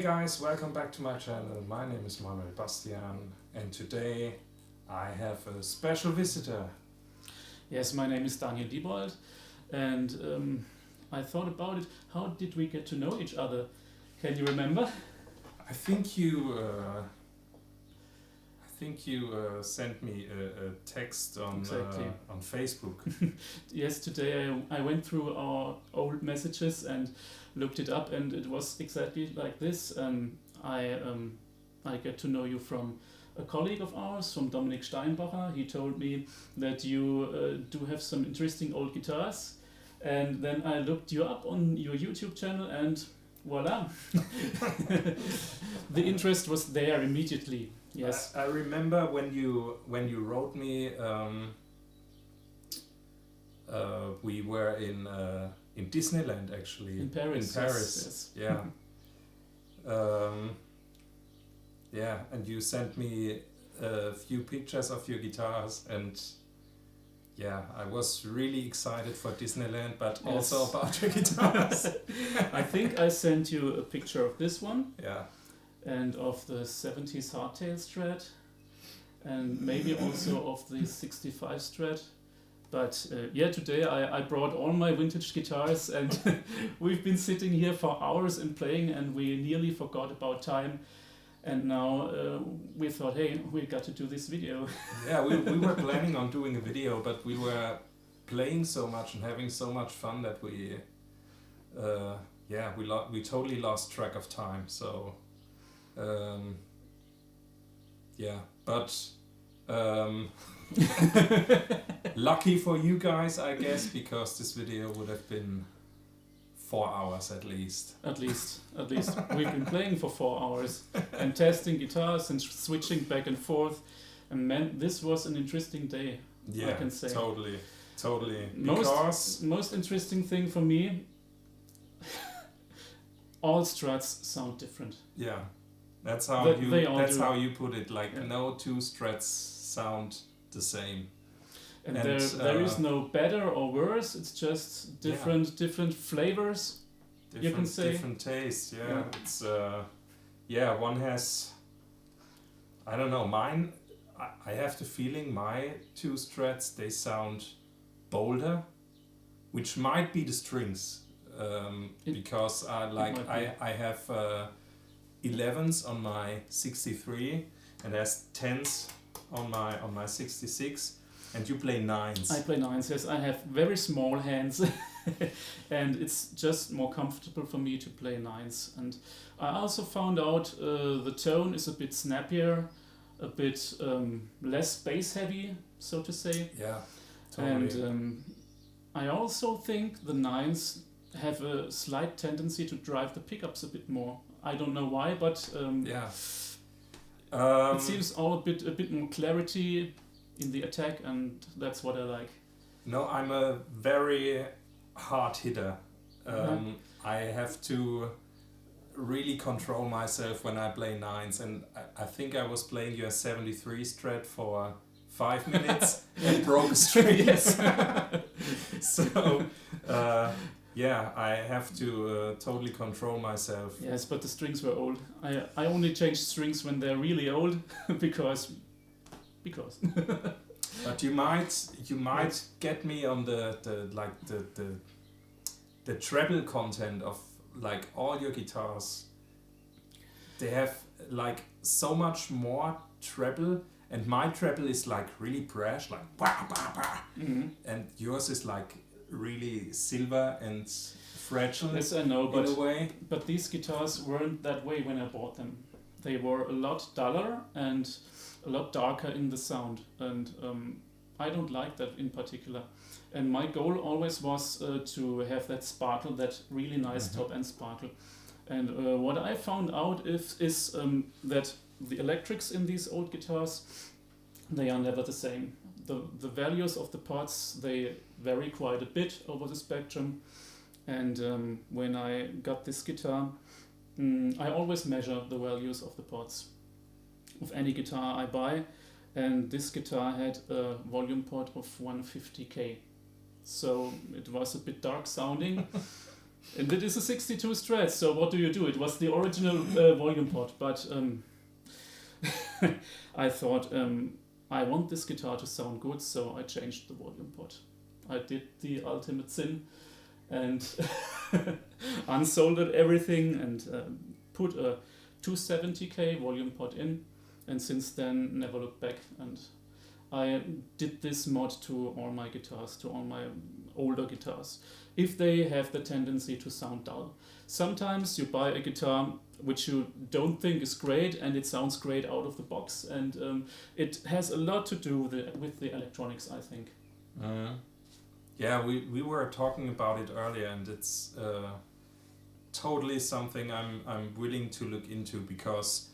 guys, welcome back to my channel. My name is Manuel Bastian, and today I have a special visitor. Yes, my name is Diebold, and I thought about it. How did we get to know each other? Can you remember? I think you sent me a text on on Facebook. Yes, today I went through our old messages and looked it up, and it was exactly like this. I get to know you from a colleague of ours, from Dominik Steinbacher. He told me that you do have some interesting old guitars, and then I looked you up on your YouTube channel, and voila, the interest was there immediately. Yes, I remember when you wrote me. We were in Disneyland actually. In Paris. In Paris. Yes. Yeah. Yeah, and you sent me a few pictures of your guitars, and yeah, I was really excited for Disneyland, but Yes. also about your guitars. I think I sent you a picture of this one. Yeah. And of the 70s Hardtail Strat, and maybe also of the 65 Strat. But yeah, today I brought all my vintage guitars, and we've been sitting here for hours and playing, and we nearly forgot about time. And now we thought, hey, we got to do this video. Yeah, we were planning on doing a video, but we were playing so much and having so much fun that we totally lost track of time. So yeah, but lucky for you guys, I guess, because this video would have been 4 hours at least. At least. We've been playing for 4 hours and testing guitars and switching back and forth. And man, this was an interesting day. Yeah, I can say. Totally. Most interesting thing for me, all Strats sound different. Yeah, that's how how you put it. Like, yeah. No two Strats sound the same. And there is no better or worse. It's just different flavors. You can say different tastes. Yeah, it's one has. I don't know. Mine. I have the feeling my two Strats, they sound bolder, which might be the strings, because I have 11s on my 63 and there's 10s on my 66. And you play 9s. I play 9s, yes. I have very small hands and it's just more comfortable for me to play 9s. And I also found out the tone is a bit snappier, a bit less bass heavy, so to say. Yeah, totally. And I also think the 9s have a slight tendency to drive the pickups a bit more. I don't know why, but it seems all a bit more clarity in the attack, and that's what I like. No, I'm a very hard hitter. I have to really control myself when I play 9s, and I think I was playing your 73 Strat for 5 minutes and broke a string. Yes. So yeah, I have to totally control myself. Yes, but the strings were old. I only change strings when they're really old because. But you might get me on the treble content of like all your guitars. They have like so much more treble, and my treble is like really brash, like bah, bah, bah. Mm-hmm. And yours is like really silver and fragile. Yes, I know, in a way. But these guitars weren't that way when I bought them. They were a lot duller and a lot darker in the sound, and I don't like that in particular. And my goal always was to have that sparkle, that really nice top end sparkle. And what I found out is that the electrics in these old guitars, they are never the same. The values of the pots, they vary quite a bit over the spectrum. And when I got this guitar, I always measure the values of the pots of any guitar I buy, and this guitar had a volume pot of 150K, so it was a bit dark sounding. And it is a 62 Strats, so what do? It was the original volume pot, but I thought I want this guitar to sound good, so I changed the volume pot. I did the ultimate sin and unsoldered everything and put a 270K volume pot in, and since then never looked back. And I did this mod to all my guitars, to all my older guitars, if they have the tendency to sound dull. Sometimes you buy a guitar which you don't think is great and it sounds great out of the box, and it has a lot to do with the electronics, I think. Yeah, we were talking about it earlier, and it's totally something I'm willing to look into, because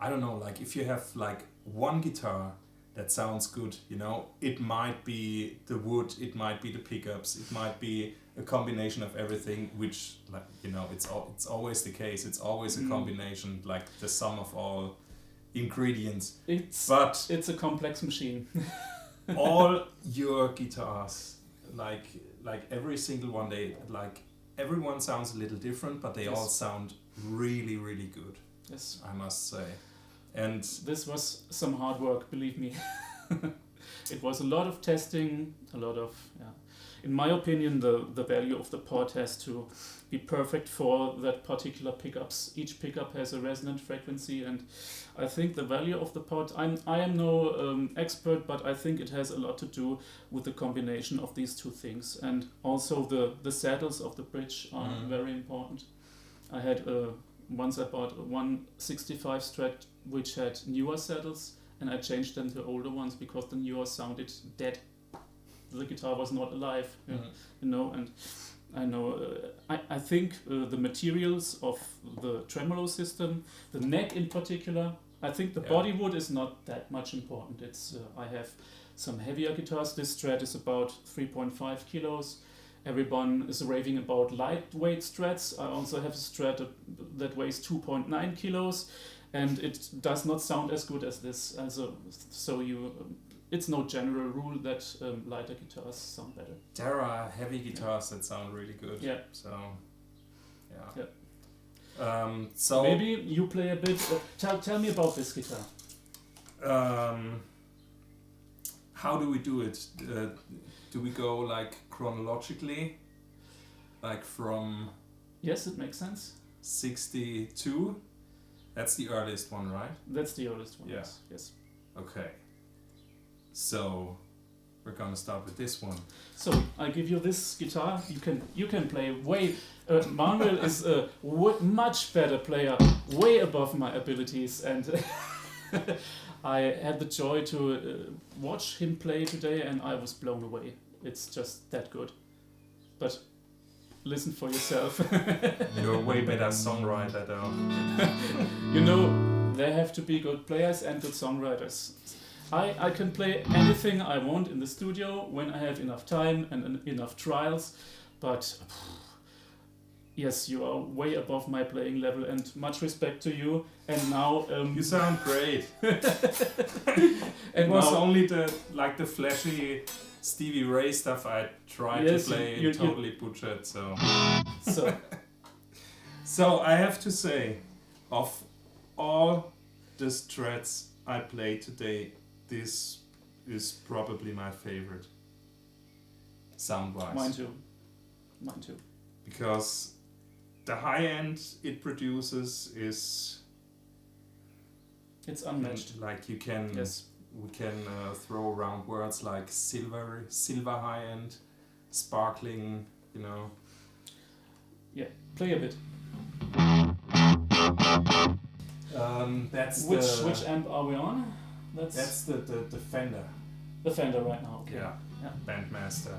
I don't know, like if you have like one guitar that sounds good, you know, it might be the wood, it might be the pickups, it might be a combination of everything, which, like, you know, it's always the case. It's always a combination, like the sum of all ingredients. But it's a complex machine. all your guitars, like every single one, everyone sounds a little different, but they all sound really, really good. Yes, I must say. And this was some hard work, believe me. It was a lot of testing, a lot of, in my opinion, the value of the pot has to be perfect for that particular pickups. Each pickup has a resonant frequency, and I think the value of the pot, I am no expert, but I think it has a lot to do with the combination of these two things. And also the saddles of the bridge are very important. I had once I bought a 165 Strat which had newer saddles, and I changed them to older ones because the newer sounded dead. The guitar was not alive, you know. And I know, I think the materials of the tremolo system, the neck in particular, I think the body wood is not that much important. It's I have some heavier guitars. This Strat is about 3.5 kilos. Everyone is raving about lightweight Strats. I also have a Strat that weighs 2.9 kilos, and it does not sound as good as this. It's no general rule that lighter guitars sound better. There are heavy guitars that sound really good. Yeah. So, so maybe you play a bit. Tell me about this guitar. How do we do it? Do we go like chronologically, like from? Yes, it makes sense. 62. That's the earliest one, right? That's the earliest one. Yeah. Yes. Okay. So we're gonna start with this one. So I give you this guitar. You can play way. Manuel is a much better player, way above my abilities, and I had the joy to watch him play today, and I was blown away. It's just that good. But listen for yourself. You're a way better songwriter, though. You know, there have to be good players and good songwriters. I can play anything I want in the studio when I have enough time and enough trials, but yes, you are way above my playing level, and much respect to you. And now you sound great. And it was only the flashy Stevie Ray stuff I tried to play and totally butchered. So I have to say, of all the Strats I played today, this is probably my favorite, sound-wise. Mine too. Because the high end it produces is... It's unmatched. Like we can throw around words like silver high end, sparkling, you know. Yeah, play a bit. Which amp are we on? That's the Fender. The Fender right now. Okay. Yeah. Bandmaster.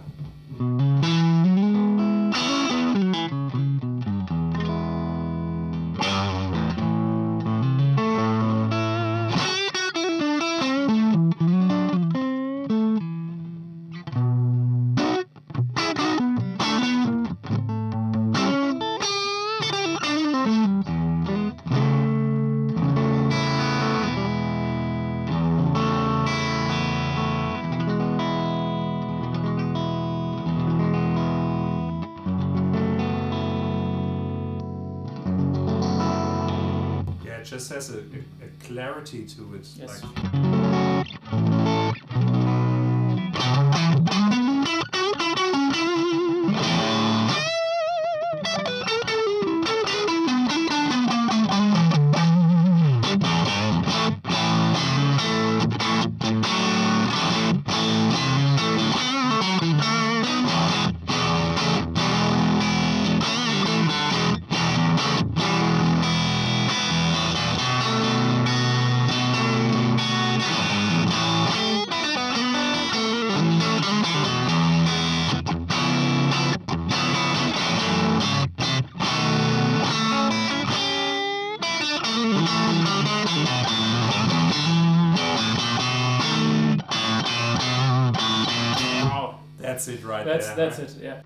it just has a clarity to it. Yes. That's it right that's there. That's it, yeah.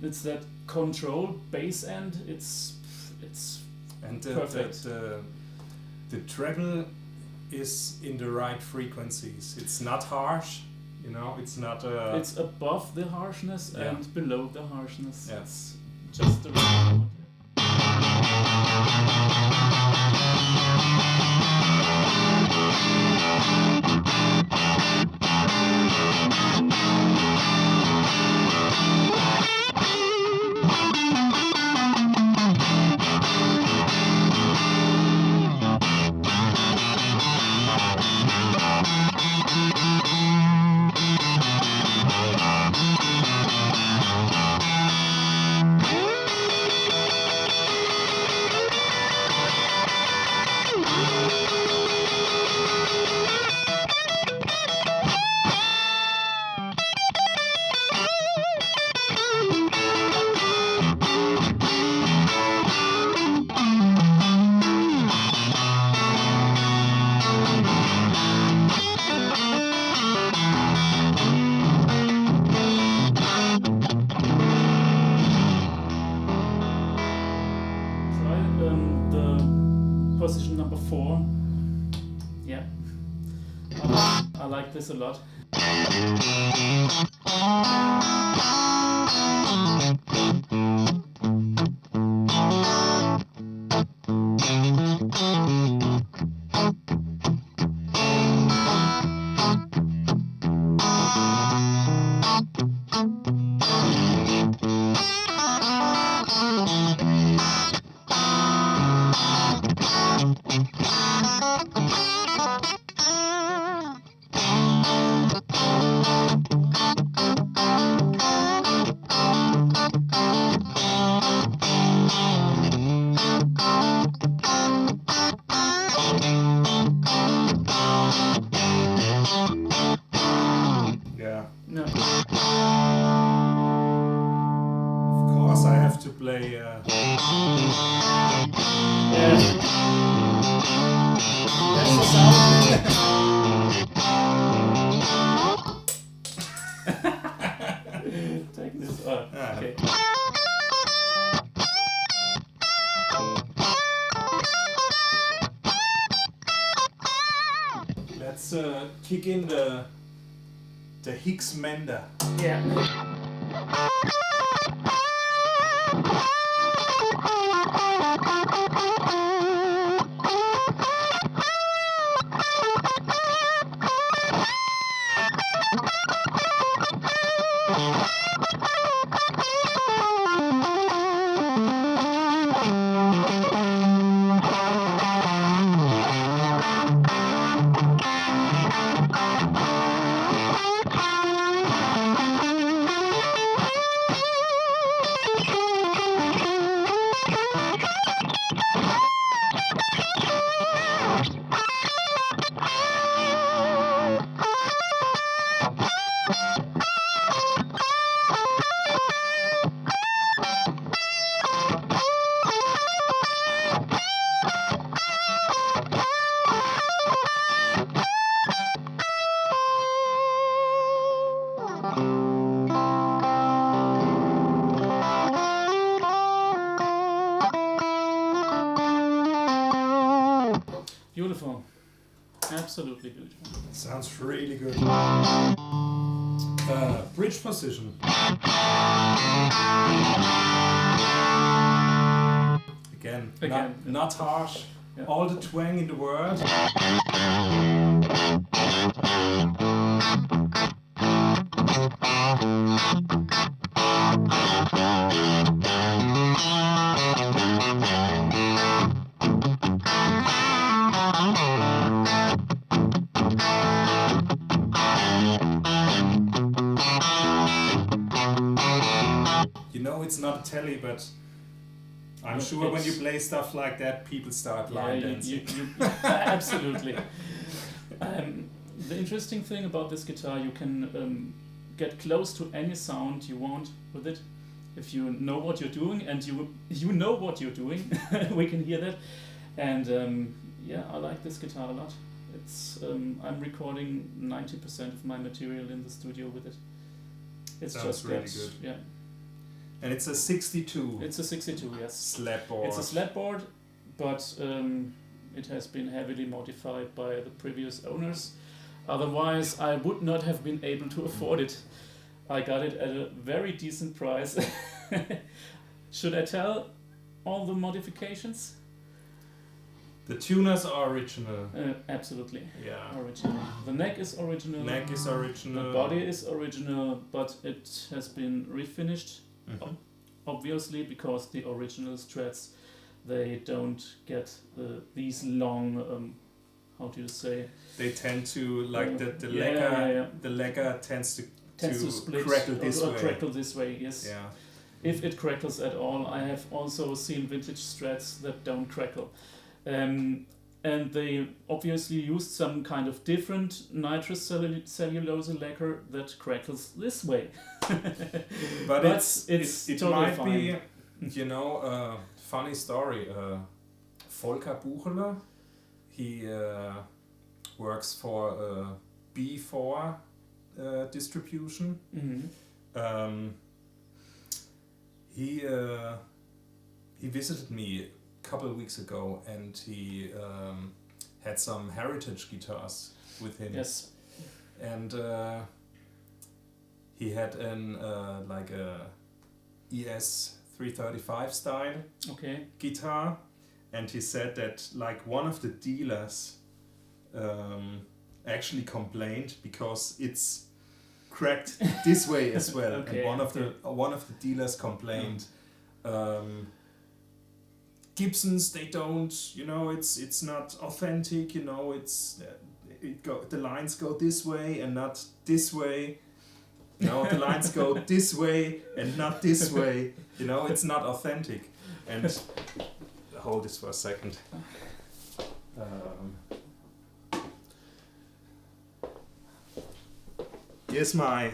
It's that control bass end. It's and perfect. The treble is in the right frequencies. It's not harsh, you know. It's not. It's above the harshness Yeah. and below the harshness. Yeah. It's just the right note. Position number 4. Yeah, I like this a lot. No. Of course, I have to play. Yeah. That's the sound. Take this. Oh, okay. Let's kick in the Hicks Mender. Yeah. Beautiful. Absolutely beautiful. Sounds really good. Bridge position. Again, again. Again. Not harsh. Yeah. All the twang in the world. You know it's not a telly, but I'm But sure when you it's- play stuff like that, people start line dancing. Absolutely. The interesting thing about this guitar, you can get close to any sound you want with it. If you know what you're doing, and you know what you're doing, we can hear that. And yeah, I like this guitar a lot. It's I'm recording 90% of my material in the studio with it. It's Sounds just really that, good. yeah. And it's a 62 It's a 62, yes. slab board. It's a slab board, but it has been heavily modified by the previous owners. Otherwise, I would not have been able to afford it. I got it at a very decent price. Should I tell all the modifications? The tuners are original. Absolutely. Yeah. Original. The neck is original. Neck is original. The body is original, but it has been refinished. Mhm. Obviously, because the original Strats, they don't get these long, how do you say? They tend to like the yeah, lacquer. yeah. The lacquer tends to split crackle this or way. crackle this way. Yes. Yeah. If it crackles at all, I have also seen vintage Strats that don't crackle. And they obviously used some kind of different nitrous cellulose lacquer that crackles this way. But it's it totally might fine. be, you know, a funny story. Volker Bucheler, he works for B4 distribution. Mhm. He visited me a couple of weeks ago, and he had some heritage guitars with him. Yes. And he had an like a ES 335 style Okay. guitar, and he said that like one of the dealers actually complained because it's cracked this way as well. Okay, And one of the dealers complained. Gibsons, they don't, you know, it's not authentic, you know, the lines go this way and not this way, you know, the lines go this way and not this way, you know, it's not authentic. And hold this for a second. Here's my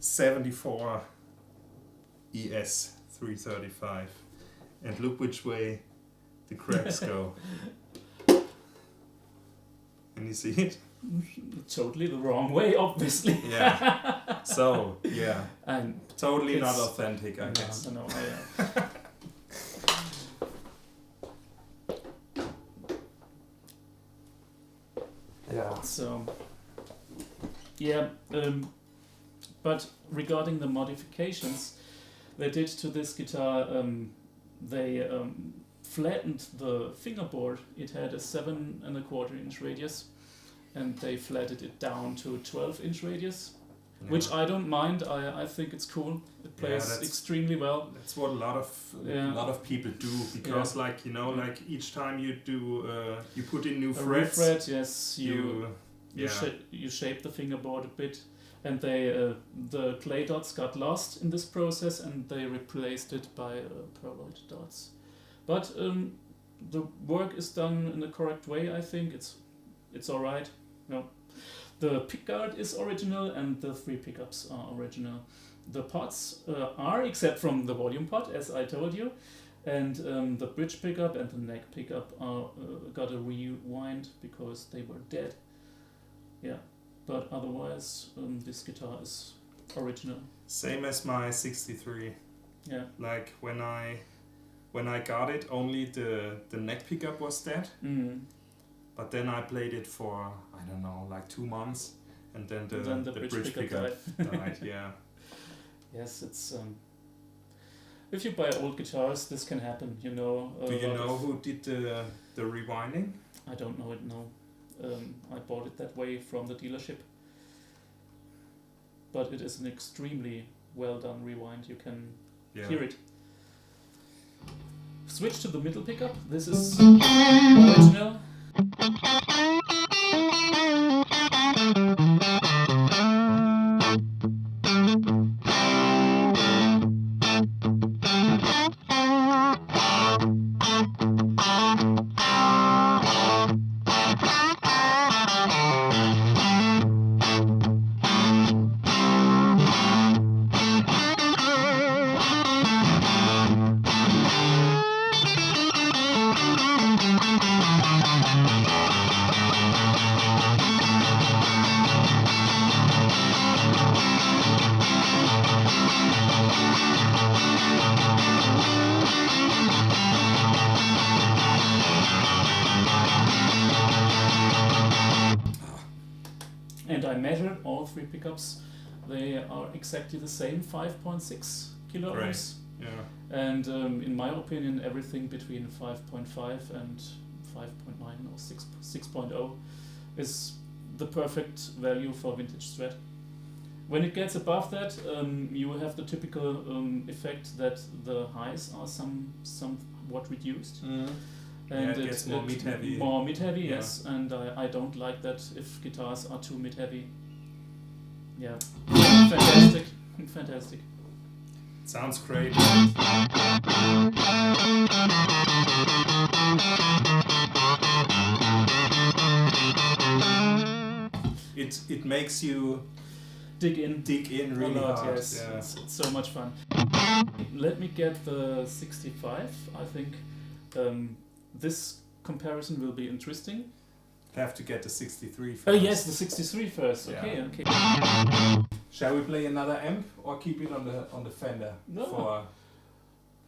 74 ES 335. And look which way the cracks go. Can you see it? Totally the wrong way, obviously. Yeah. So, yeah. And Totally not it's- authentic, I guess. no, Yeah. So, yeah, but regarding the modifications they did to this guitar, they flattened the fingerboard. It had a 7¼ inch radius, and they flattened it down to 12-inch radius, which I don't mind. I think it's cool. It plays that's- extremely well. That's what a lot of people do, because like, you know, like each time you do you put in new A frets, refret, yes, you shape the fingerboard a bit, and they the clay dots got lost in this process, and they replaced it by pearloid dots. But the work is done in the correct way. I think it's all right. No, the pickguard is original, and the 3 pickups are original. The pots are, except from the volume pot, as I told you, and the bridge pickup and the neck pickup are got a rewind because they were dead. Yeah, but otherwise this guitar is original. same as my 63. Yeah. Like when I got it, only the neck pickup was dead. Mm. But then I played it for, I don't know, like 2 months, and then the bridge pickup died. Yeah. Yes, it's If you buy old guitars, this can happen, you know. Do you know who did the rewinding? I don't know it, no. I bought it that way from the dealership. But it is an extremely well done rewind, you can hear it. Switch to the middle pickup, this is original. And I measured all three pickups. They are exactly the same, 5.6 kilo ohms. Yeah. And in my opinion, everything between 5.5 and 5.9 or 6.0 is the perfect value for vintage Strat. When it gets above that, you have the typical effect that the highs are somewhat reduced. Mm. And it gets more mid-heavy. More mid-heavy, yes. And I don't like that if guitars are too mid-heavy. Yeah. Fantastic. Fantastic. Sounds great. It makes you dig in really hard. Yes. Yeah. It's so much fun. Let me get the 65. I think this comparison will be interesting. Have to get the 63 first. Oh yes, the 63 first. Okay, Yeah. okay. Shall we play another amp or keep it on the Fender? No.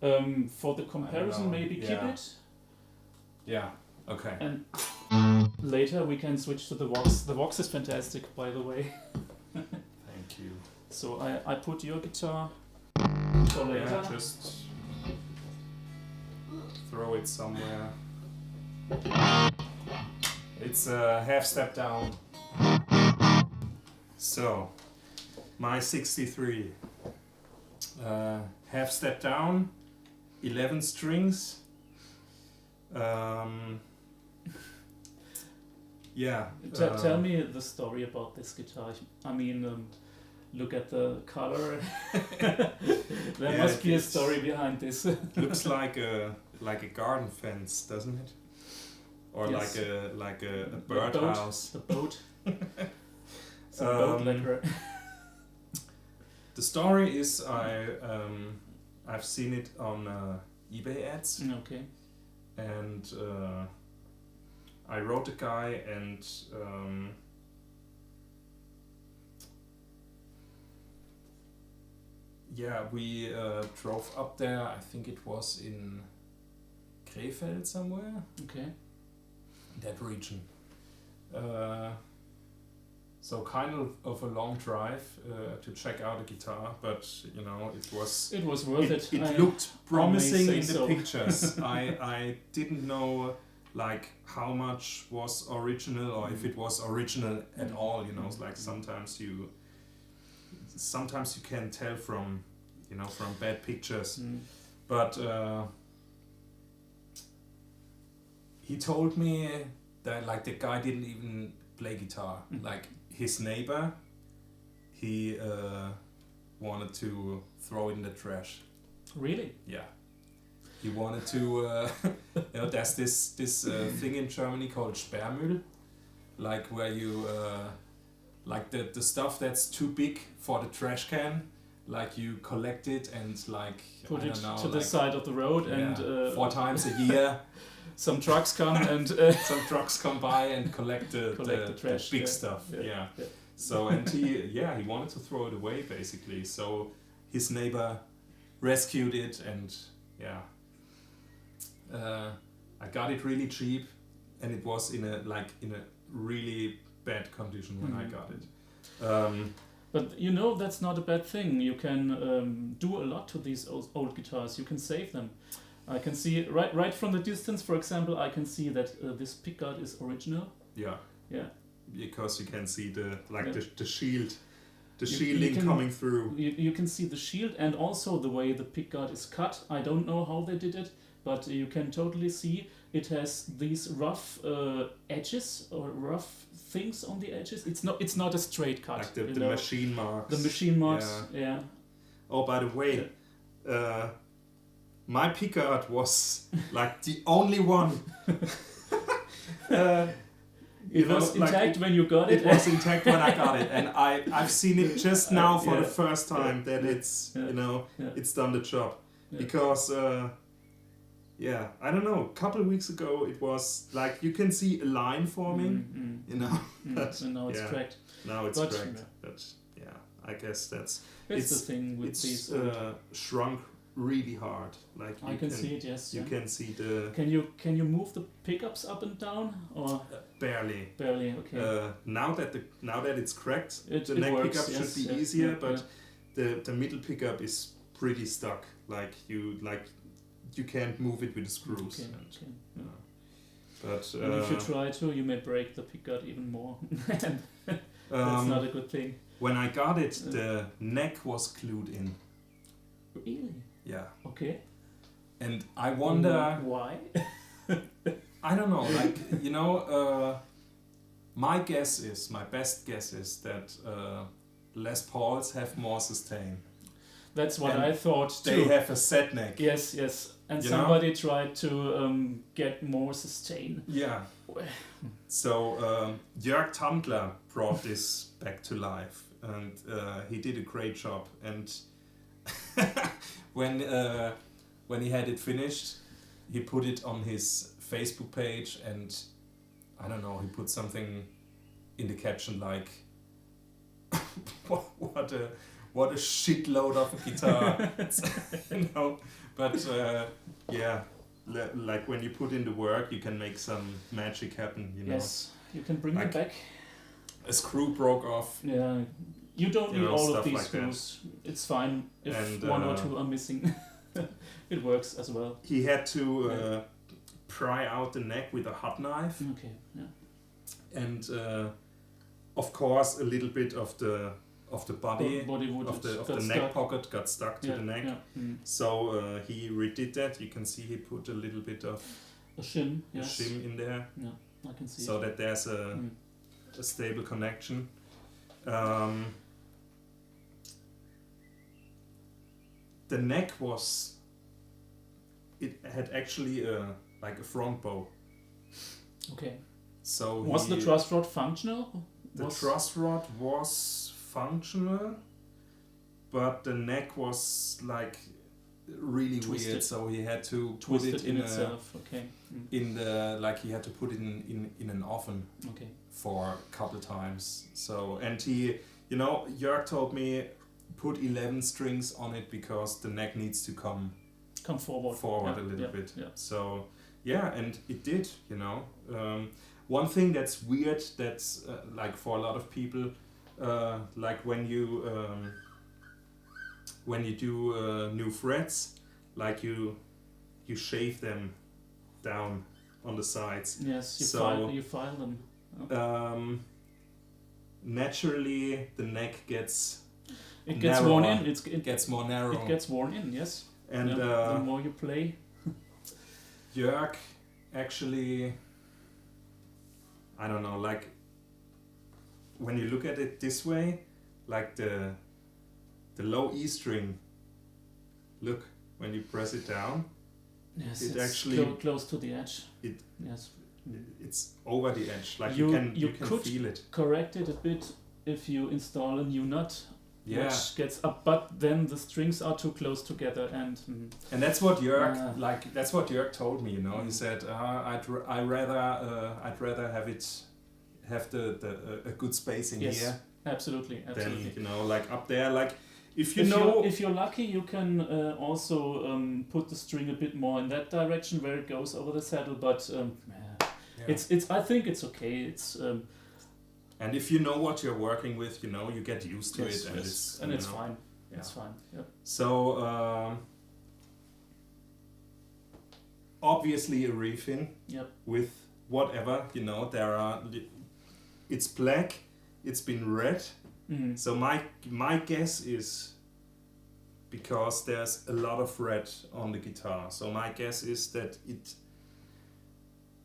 For the comparison, maybe keep it. Yeah. Okay. And later we can switch to the Vox. The Vox is fantastic, by the way. Thank you. So I put your guitar for later. Yeah, just throw it somewhere. It's a half step down. So, my 63. Half step down, 11 strings. Yeah. Tell me the story about this guitar. I mean, look at the color. There must be a story behind this. Looks like a garden fence, doesn't it? Or yes. like a birdhouse. A boat. Some boat lacquer. The story is I've seen it on eBay ads. Okay. And I wrote a guy and we drove up there. I think it was in Krefeld somewhere. Okay. That region. So kind of a long drive to check out a guitar, but you know it was worth it. It looked promising in the so. pictures. I didn't know like how much was original or if it was original at all. You know, it's like sometimes you can tell from bad pictures, but. He told me that like the guy didn't even play guitar. Like his neighbor, he wanted to throw it in the trash. Really? Yeah. He wanted to. There's this thing in Germany called Sperrmüll, like where you like the stuff that's too big for the trash can. Like you collect it and like put it to the side of the road and 4 times a year. Some trucks come and some trucks come by and collect the trash, the big stuff. Yeah. So and he wanted to throw it away basically. So his neighbor rescued it and I got it really cheap and it was in a really bad condition when I got it. But you know that's not a bad thing. You can do a lot to these old guitars. You can save them. I can see right from the distance, for example, I can see that this pickguard is original. Yeah. Yeah. Because you can see the shield, You shielding can- coming through. You can see the shield and also the way the pickguard is cut. I don't know how they did it, but you can totally see it has these rough edges or rough things on the edges. It's not a straight cut. Like the you know? machine marks. The machine marks. Yeah. Oh, by the way, my pickguard was like the only one. It was intact when you got it. It was intact when I got it, and I've seen it just now for the first time that it's it's done the job. Yeah. Because I don't know, a couple of weeks ago it was like you can see a line forming, you know. And now it's cracked. Now it's But, cracked, yeah. but I guess It's the thing with these. shrunk really hard. Like I can see it. Yes. You can see the Can you move the pickups up and down or barely. barely? Okay. Now that it's cracked, It neck works, pickup yes, should be yeah, easier, yeah, but the middle pickup is pretty stuck. Like you can't move it with the screws. Okay. And, Okay. Yeah. But And if you try to, you may break the pickguard even more. And that's not a good thing. when I got it, the neck was glued in. Really? Yeah, Okay. and I wonder. Why? I don't know. Like my best guess is that Les Pauls have more sustain. That's what And I thought too. They have a set neck. Yes, yes. And You know? somebody tried to get more sustain. Yeah. So Jörg Tandler brought this back to life, and he did a great job. And when he had it finished, he put it on his Facebook page, and I don't know, he put something in the caption like, "What a shitload of a guitar," you know. But like when you put in the work, you can make some magic happen. You know. Yes, you can bring Like- them back. A screw broke off. Yeah, you don't You need know, all of stuff these like that. screws. It's fine if And, one or two are missing. It works as well. He had to pry out the neck with a hot knife, Okay, yeah. and of course a little bit of the body Body wood of it the got neck stuck. pocket got stuck to Yeah, the neck. yeah. Mm. So he redid that. You can see he put a little bit of A shim, yes. shim in there, Yeah, I can see so it. that there's Mm. a stable connection. The neck it had actually like a front bow. Okay. So Was the truss rod functional? The truss rod was functional, but the neck was like really Twisted. weird. So he had to put Twisted it in in itself. Okay. Mm. he had to put it in an oven Okay. for a couple times. So and he, Jörg told me put 11 strings on it because the neck needs to come Forward. forward Yeah, a little yeah, bit. Yeah. So and it did. One thing that's weird, that's like for a lot of people, like when you do new frets, like you shave them down on the sides. Yes, you So- file them. Naturally, the neck gets It gets worn narrower. in. it gets more narrow, It gets worn in. Yes. and Yeah, the more you play. Jörg actually, I don't know, like when you look at it this way, like the low E string, look, when you press it down, Yes, It it's actually- close to the edge. It- Yes. it's over the edge, like You- you you can could- feel it. Correct it a bit if you install a new nut, Yeah, which gets up, but then the strings are too close together, and and that's what Jörg Ah. that's what Jörg told me. He said I'd rather have a good space in Yes, here absolutely. than like up there. Like if If you're lucky, you can also put the string a bit more in that direction where it goes over the saddle. But yeah. it's I think it's okay. It's And if you know what you're working with, you know, you get used to Yes, it, and yes. And it's know, fine. yeah. It's fine. Yep. So obviously a refin Yep. with whatever, you know, it's black, it's been red. Mm-hmm. So my guess is, because there's a lot of red on the guitar, so my guess is that it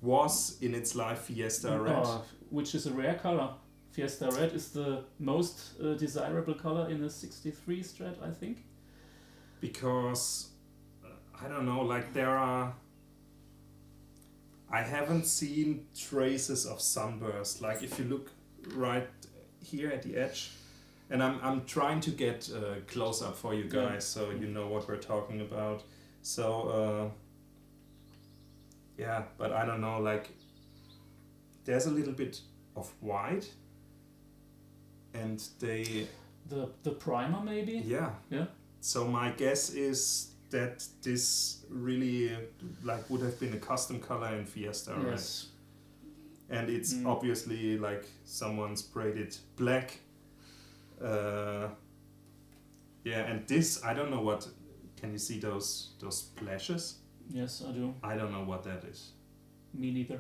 was in its life Fiesta red. Which is a rare color. Fiesta red is the most desirable color in a 63 Strat, I think. Because I don't know, like I haven't seen traces of sunburst. Like if you look right here at the edge, and I'm trying to get close up for you guys, so you know what we're talking about. So yeah, but I don't know, like there's a little bit of white, and the primer maybe. Yeah. Yeah. So my guess is that this really like would have been a custom color in Fiesta, right? Yes. And it's obviously like someone sprayed it black. Yeah, and this, I don't know what, can you see those splashes? Yes, I do. I don't know what that is. Me neither.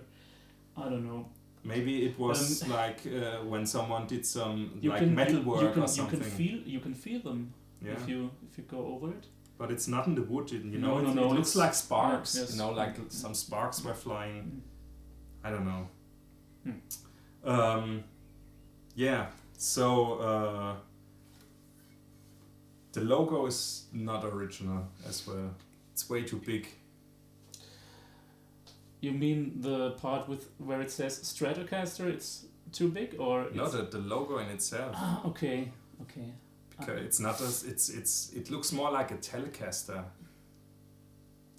I don't know. Maybe it was like when someone did some like can, metal work or something. You can feel them if you go over it. But it's not in the wood, you know. No, it looks like sparks. Yes. You know, like some sparks were flying. I don't know. Yeah. So the logo is not original as well. It's way too big. You mean the part with where it says Stratocaster? It's too big, or no, the logo in itself. Ah, okay. Because it's not as it looks more like a Telecaster.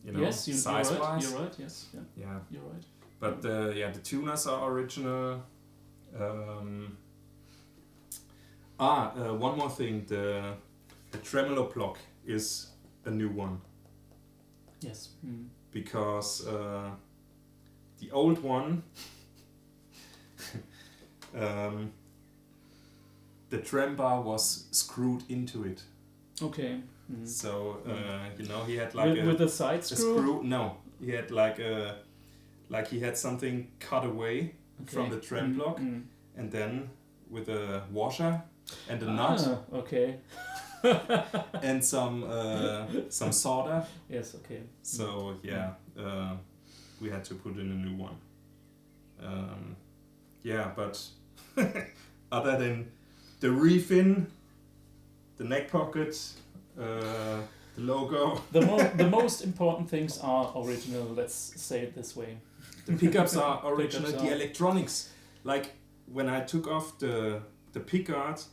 You know, yes, size you're right. wise. You're right. Yes. Yeah. You're right. But the tuners are original. One more thing. The tremolo block is a new one. Yes. Because the old one, the trem bar was screwed into it. Okay. So you know, he had like with a side screw. No, he had like he had something cut away from the trem block, and then with a washer and a nut. Okay. And some solder. Yes. Okay. So yeah, we had to put in a new one. Yeah, but other than the refin, the neck pocket, the logo. The most important things are original. Let's say it this way. The pickups are original. The electronics, like when I took off the pickguard,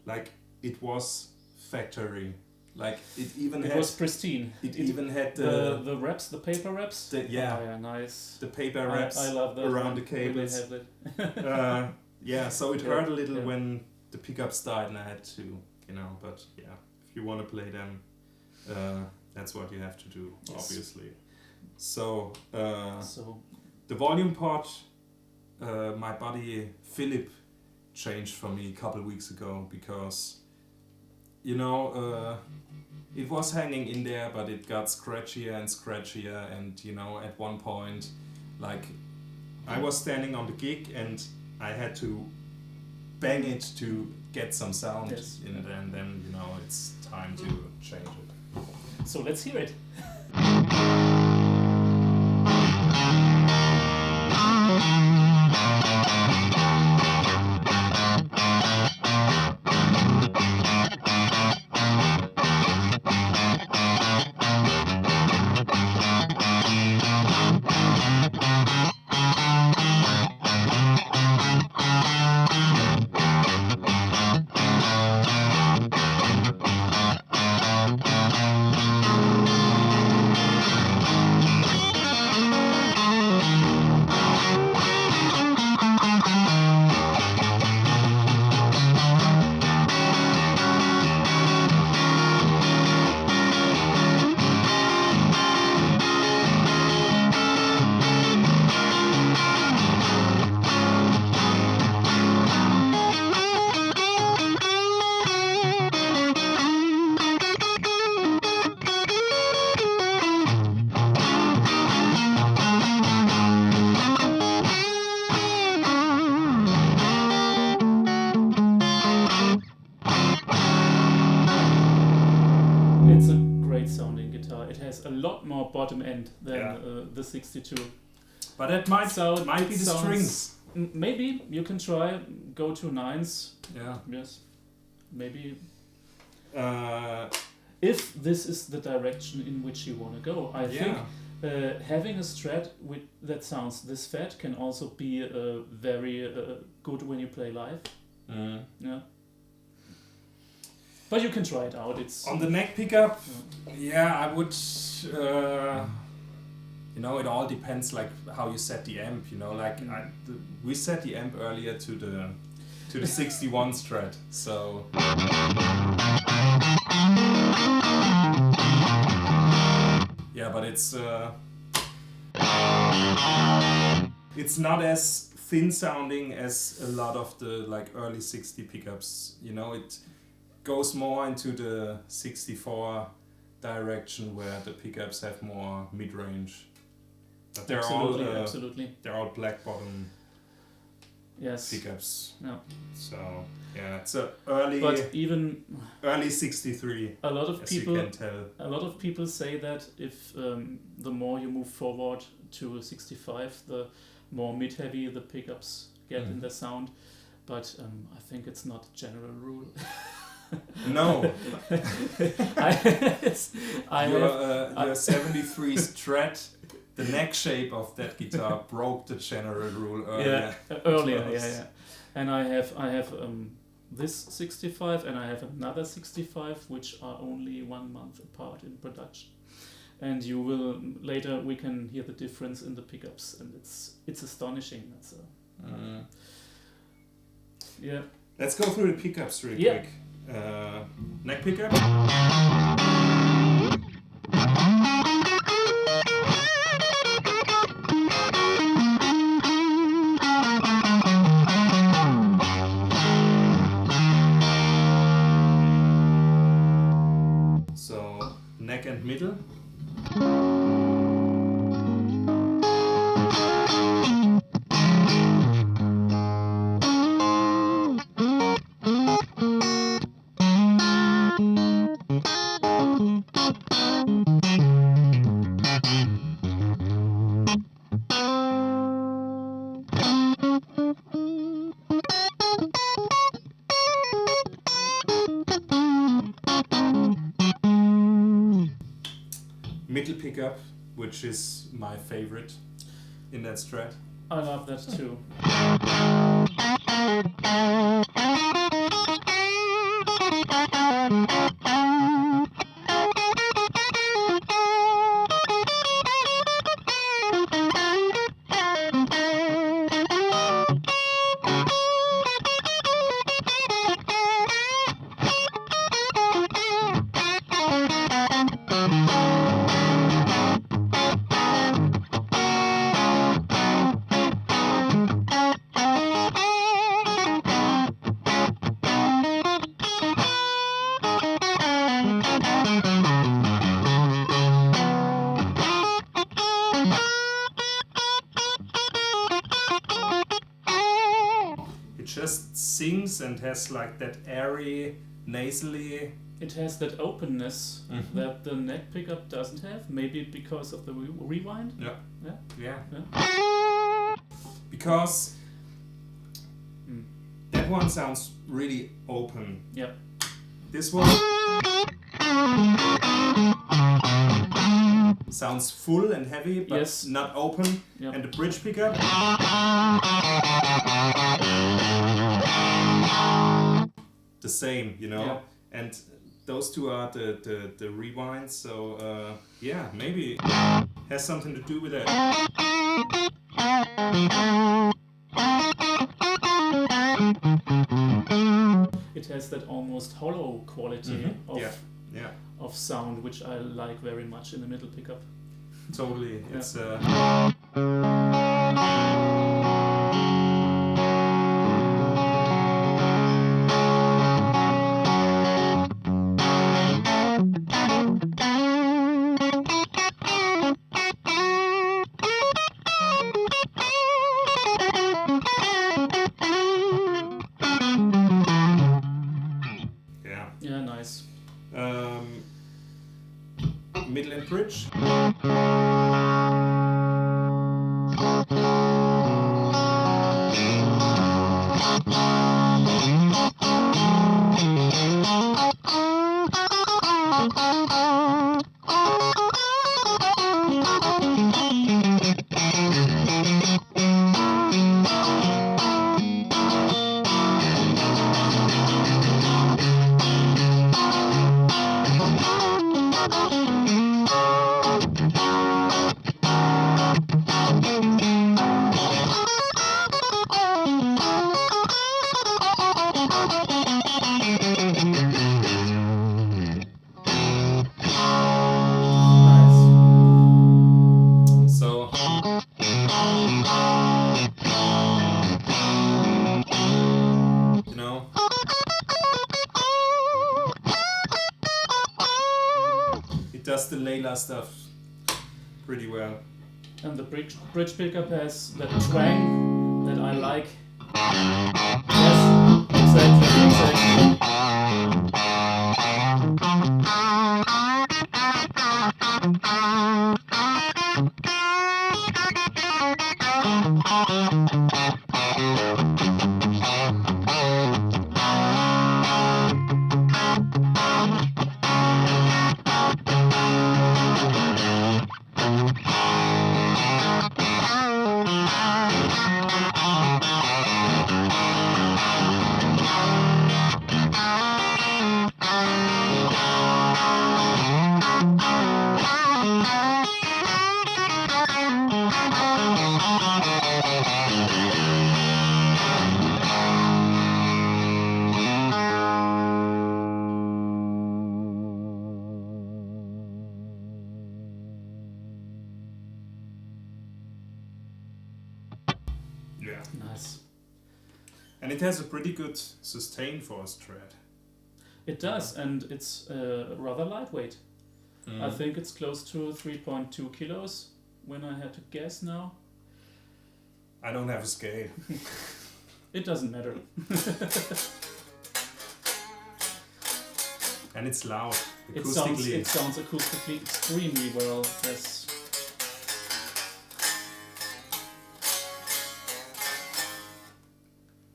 like it was factory. Like it was pristine. It even had the wraps, the paper wraps. Yeah, nice. The paper wraps. I love that around the cables. Yeah, so it hurt a little when the pickups died, and I had to, you know. But yeah, if you want to play them, that's what you have to do, obviously. So the volume pot, my buddy Philip changed for me a couple of weeks ago because, you know, it was hanging in there, but it got scratchier and scratchier, and you know, at one point, like, I was standing on the gig and I had to bang it to get some sound in it, and then, you know, it's time to change it. So let's hear it. bottom end than Yeah. the 62. But it might be the sounds- strings. Maybe you can try go to 9s. Yeah. Yes, maybe Uh, if this is the direction in which you want to go. I think yeah. having a Strat that sounds this fat can also be very good when you play live. Mm. Yeah. But you can try it out. It's On the neck pickup, yeah, I would. You know, it all depends like how you set the amp. You know, like we set the amp earlier to the 61 Strat, so. Yeah, but it's not as thin sounding as a lot of the like early 60 pickups. You know, it goes more into the 64 direction where the pickups have more mid-range. But they're absolutely. They're all black bottom Yes. pickups. Yeah. So yeah, it's a early But even early 63. a lot of as people you can tell. A lot of people say that if the more you move forward to 65, the more mid-heavy the pickups get in their sound. But I think it's not a general rule. No, I your 73 Strat, the neck shape of that guitar broke the general rule earlier. Earlier, yeah. And I have this 65 and I have another 65, which are only 1 month apart in production. And you will later we can hear the difference in the pickups, and it's astonishing. That's yeah. Let's go through the pickups real Yeah. quick. Neck pickup. So neck and middle. Middle pickup, which is my favorite in that Strat. I love that too. It just sings and has like that airy, nasally. It has that openness that the neck pickup doesn't have. Maybe because of the rewind. Yeah. Because that one sounds really open. Yeah. This one sounds full and heavy, but Yes. not open. Yep. And the bridge pickup the same, you know. Yeah. And those two are the rewinds. So yeah, maybe has something to do with that. It has that almost hollow quality of sound, which I like very much in the middle pickup. Totally. It's Yeah, nice. middle and bridge. vanilla stuff pretty well. And the bridge pickup has that twang that I like. Yes, exactly. Yeah. Nice. And it has a pretty good sustain for a Strat. It does, and it's rather lightweight. I think it's close to 3.2 kilos when I had to guess now. I don't have a scale. It doesn't matter. And it's loud. It Acoustically. sounds acoustically extremely well. Yes.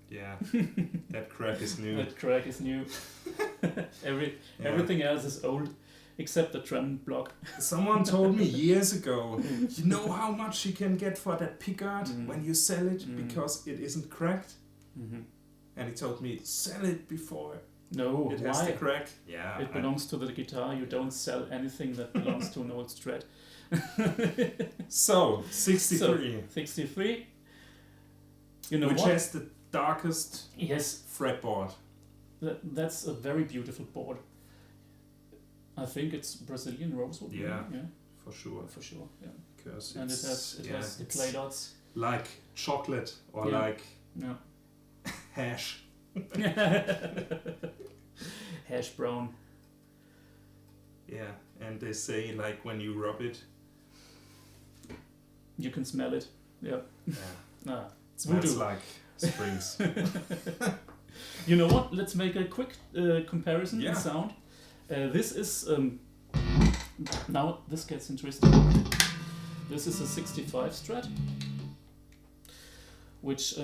Yeah. That crack is new. That crack is new. Everything else is old, except the trem block. Someone told me years ago, you know how much you can get for that pickguard when you sell it because it isn't cracked? And he told me, sell it before No, it has why? the crack. Yeah. It belongs to the guitar. You don't sell anything that belongs to an old Strat. So, 63. So, 63. You know which what? has the darkest Yes, fretboard. that's a very beautiful board. I think it's Brazilian rosewood. Yeah. Yeah, For sure. for sure. Yeah, Because and it has the it's clay dots. like chocolate or Yeah. like Yeah. hash. Hash brown. Yeah. And they say like when you rub it, You can smell it. Yeah. yeah, It's smells voodoo. like springs. You know what? Let's make a quick comparison Yeah. in sound. This is now this gets interesting. This is a 65 Strat, which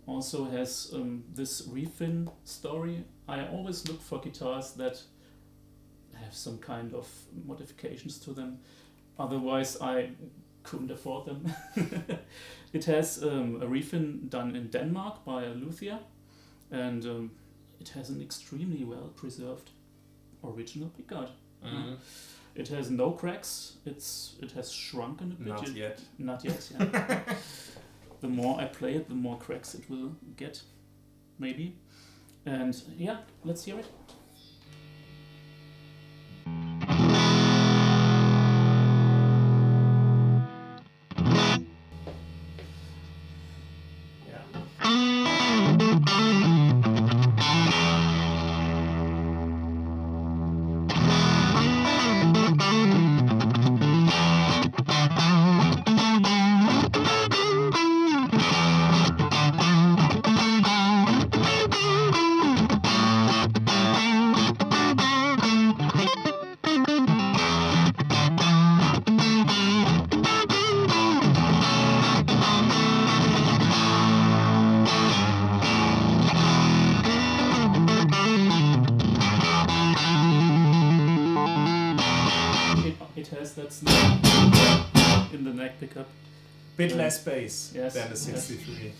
also has this refin story. I always look for guitars that have some kind of modifications to them. Otherwise, I couldn't afford them. It has a refin done in Denmark by a luthier, and it has an extremely well preserved original pickguard. It has no cracks. It has shrunken a bit. Not yet. Not yet. Yeah. The more I play it, the more cracks it will get, maybe. And yeah, let's hear it. It has that snare in the neck pickup. Bit less bass Yes, than the yes. 63.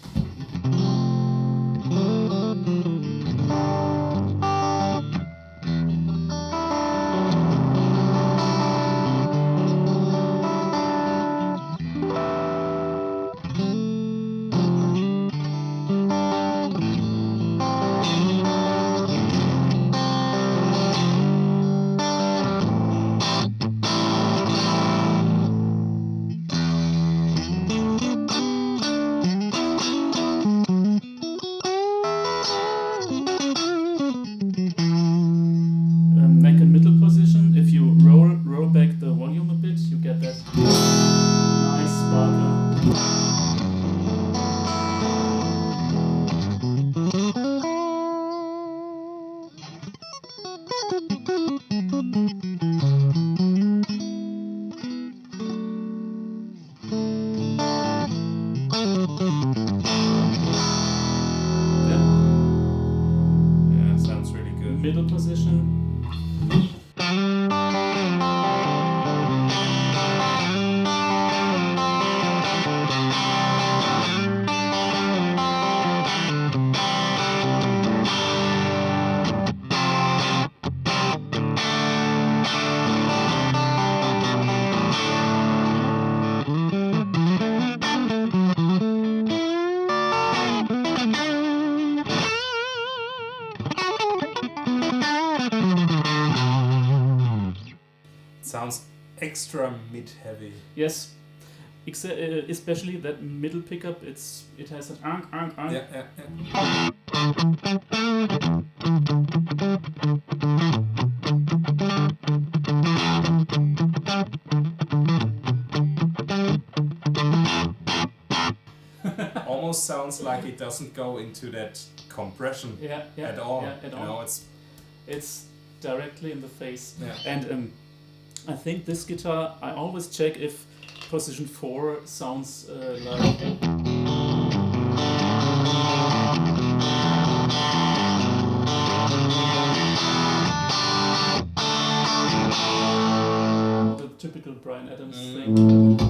Yeah, sounds really good. Middle position. Sounds extra mid-heavy. Yes, especially that middle pickup. It has an Yeah, yeah, yeah. Almost sounds like it doesn't go into that compression at all. Yeah, at all. You know, It's directly in the face. Yeah. And I think this guitar, I always check if position 4 sounds like. The typical Bryan Adams thing.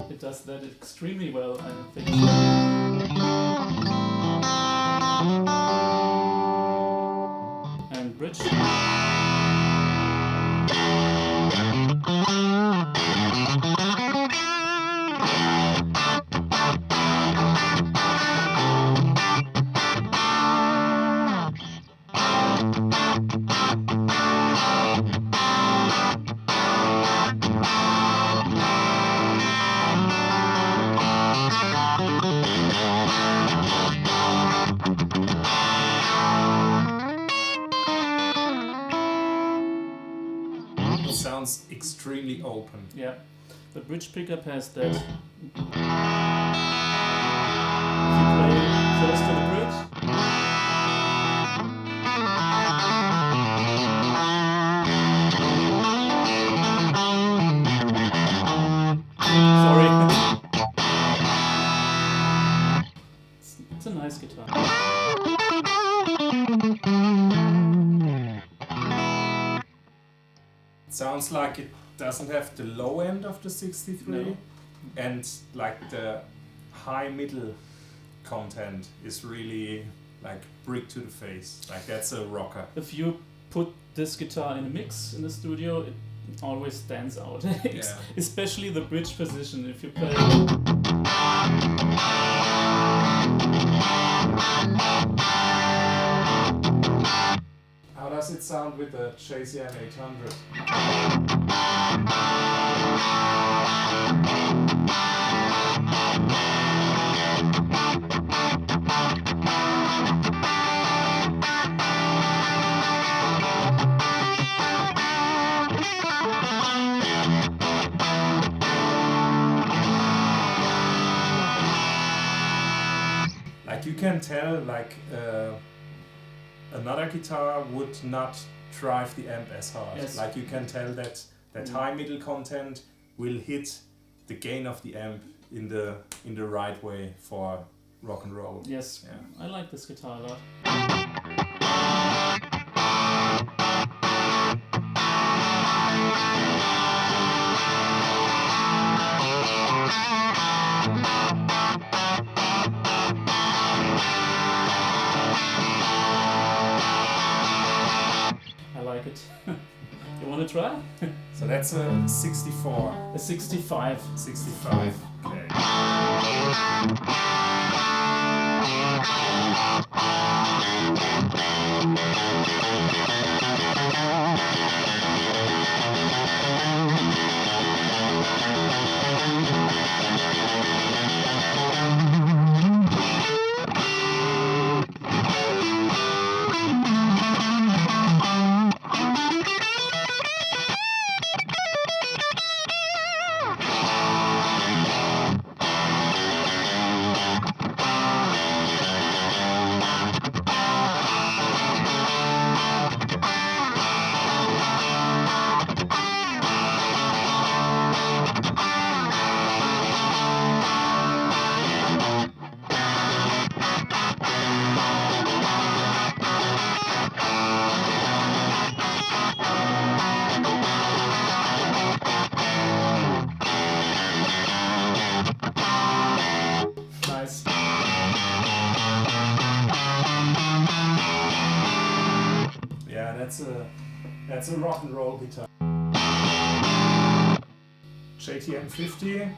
It does that extremely well, I think. And bridge. it sounds extremely open. Yeah, the bridge pickup has that. If you play close to the bridge. Sorry. It's a nice guitar. It sounds like it doesn't have the low end of the 63, No. and like the high middle content is really like brick to the face. Like that's a rocker. If you put this guitar in a mix in the studio, it always stands out. Yeah. Especially the bridge position. If you play. How does it sound with the JCM 800? Like you can tell, like another guitar would not drive the amp as hard. Yes. Like you can tell that high middle content will hit the gain of the amp in the right way for rock and roll. Yes, Yeah. I like this guitar a lot. I like it. You want to try? So that's a 64. A 65. 65. Okay. that's a rock and roll guitar. JTM 50.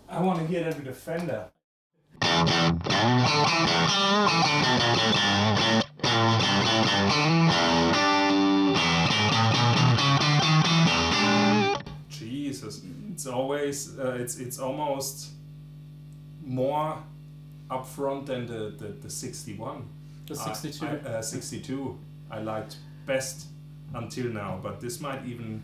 I want to hear that with a Fender. Jesus, it's always it's almost more upfront than the 61. The 62. 62 I liked best until now, but this might even.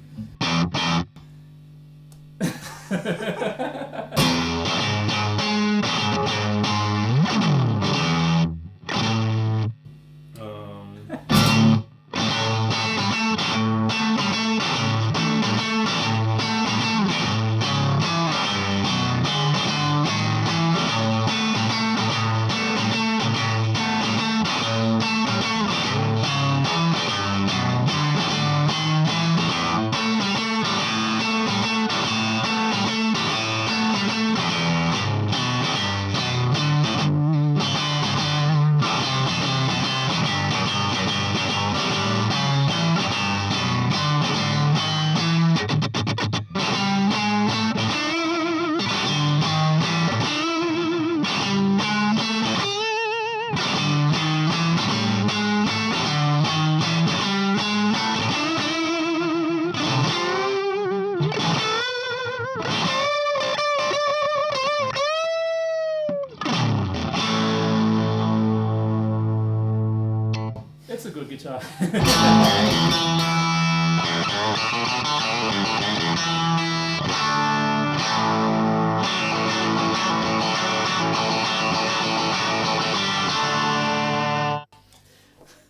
It's a good guitar.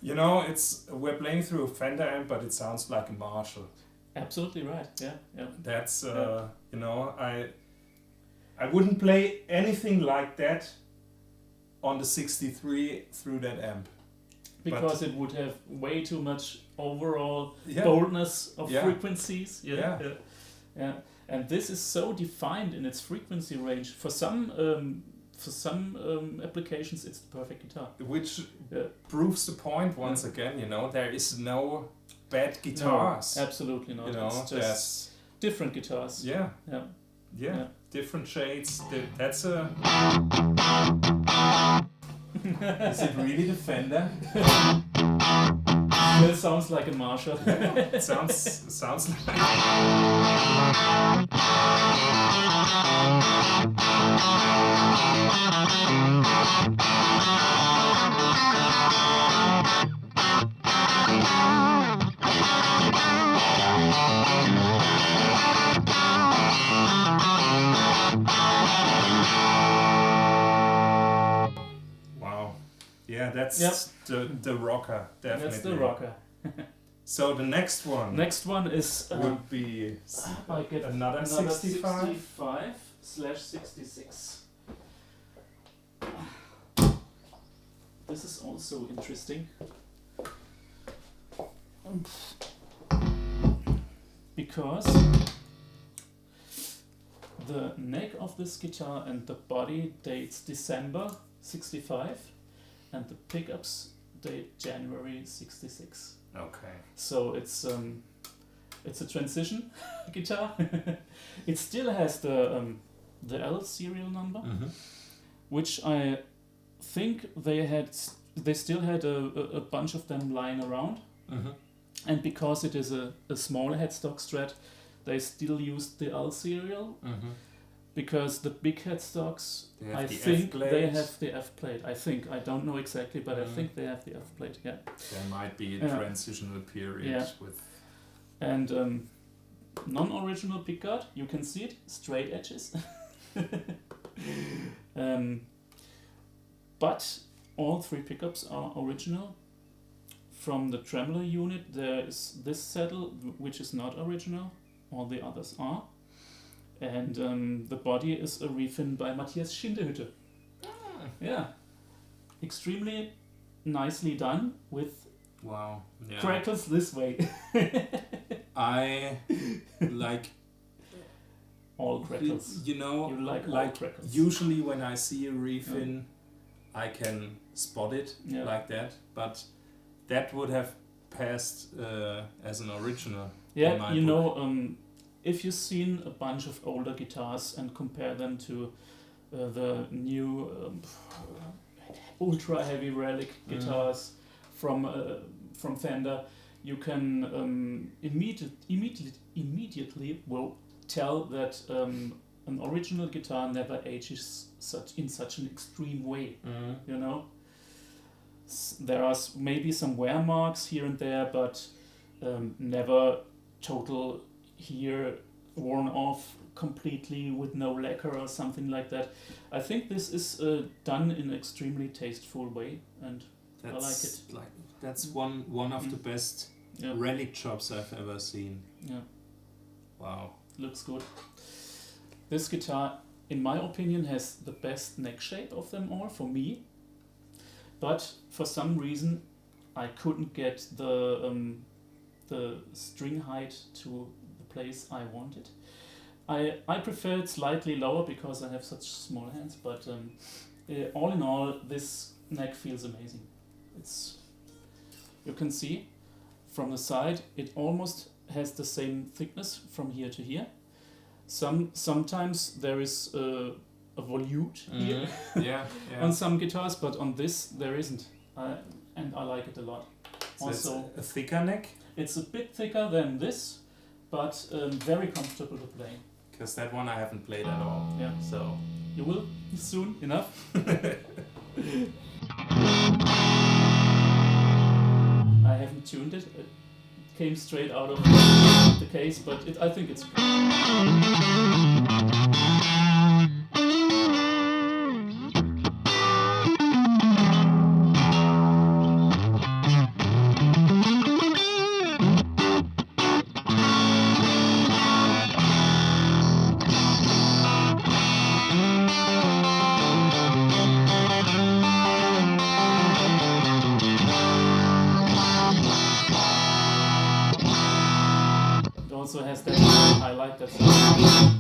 You know, we're playing through a Fender amp, but it sounds like a Marshall. Absolutely right. Yeah, yeah. That's you know, I wouldn't play anything like that on the 63 through that amp. Because it would have way too much overall boldness of frequencies. Yeah. And this is so defined in its frequency range. For some applications, it's the perfect guitar. Which proves the point once again. You know, there is no bad guitars. No, absolutely not. You know, it's just different guitars. Yeah. Different shades. That's a. Is it really the Fender? It sounds like a Marshall. It sounds like. Yeah, that's the rocker, definitely. That's the rocker. So the next one. Next one is would be another 65/66. This is also interesting. Because The neck of this guitar and the body dates December 65, and the pickups date January 66. Okay. So it's a transition guitar. It still has the L serial number, which I think they still had a bunch of them lying around. And because it is a small headstock Strat, they still used the L serial. Because the big headstocks, I think they have the F plate. I don't know exactly, but I think they have the F plate. Yeah. There might be a transitional period with. And non-original pickguard, you can see it, straight edges. But all three pickups are original. From the tremolo unit, there is this saddle, which is not original. All the others are. And the body is a refin by Matthias Schindehütte. Yeah. Extremely nicely done with crackles this way. I like all crackles. You know, you like all crackles. Usually when I see a refin, I can spot it like that, but that would have passed as an original. Yeah, you know, if you've seen a bunch of older guitars and compare them to the new ultra heavy relic guitars from Fender, you can immediately tell that an original guitar never ages in such an extreme way. You know, there are maybe some wear marks here and there, but never total here worn off completely with no lacquer or something like that. I think this is done in an extremely tasteful way, and I like it. That's one of the best relic jobs I've ever seen. Yeah. Wow. Looks good. This guitar, in my opinion, has the best neck shape of them all for me. But for some reason, I couldn't get the string height to the place I wanted. I prefer it slightly lower because I have such small hands, but all in all, this neck feels amazing. You can see from the side, it almost has the same thickness from here to here. Sometimes there is a volute here on some guitars, but on this there isn't, and I like it a lot. So also, it's a thicker neck? It's a bit thicker than this, but very comfortable to play. Because that one I haven't played at all. Yeah. So you will soon enough. I haven't tuned it. It came straight out of the case, but I think it's. Also has that. I like that sound.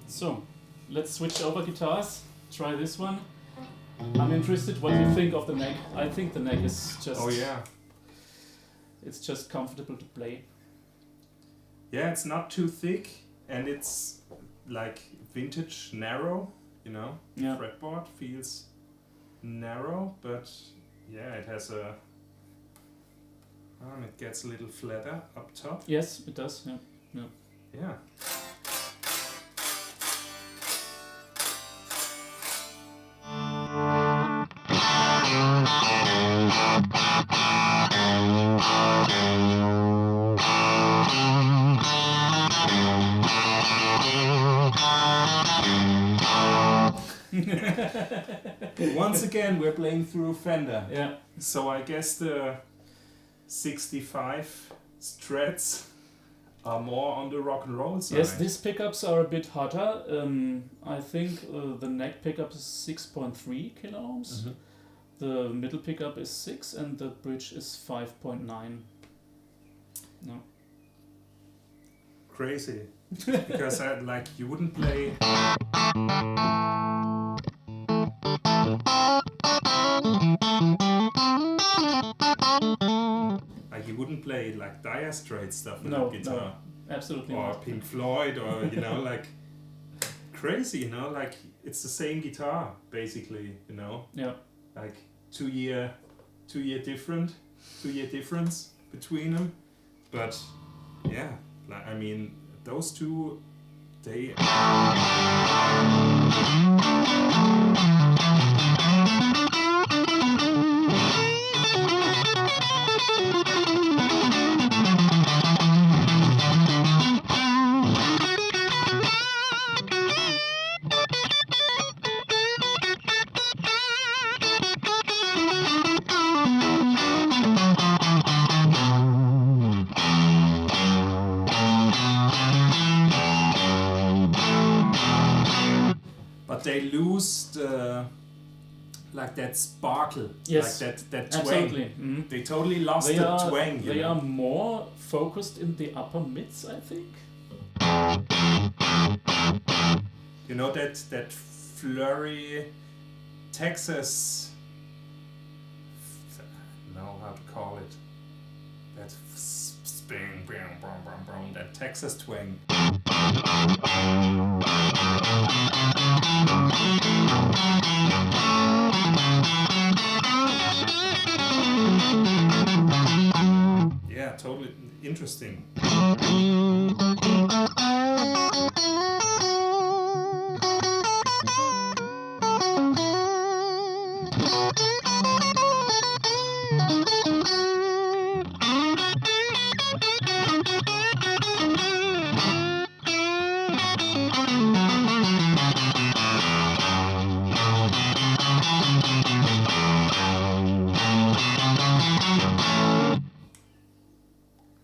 So, let's switch over guitars. Try this one. I'm interested what you think of the neck. I think the neck is just... Oh yeah. It's just comfortable to play. Yeah, it's not too thick, and it's like vintage narrow, you know? Yeah. Fretboard feels narrow, but yeah, it has a... it gets a little flatter up top. Yes, it does, yeah. Yeah. Yeah. Once again, we're playing through Fender. Yeah. So I guess the 65 Strats are more on the rock and roll side. Yes, these pickups are a bit hotter. I think the neck pickup is 6.3 kilo ohms. Mm-hmm. The middle pickup is 6 and the bridge is 5.9. No. Crazy. Because you wouldn't play. Like you wouldn't play like Dire Straits stuff with No, a guitar. no, absolutely Or not. Pink Floyd, or like crazy, like it's the same guitar basically, Yeah. like 2 year difference between them, but yeah, like I mean those two, they. But they lose that sparkle, Yes, like that twang. absolutely. Mm-hmm. They totally lost the twang. They are more focused in the upper mids, I think. That flurry Texas. I don't know how to call it. That spin, that Texas twang. Yeah, totally interesting.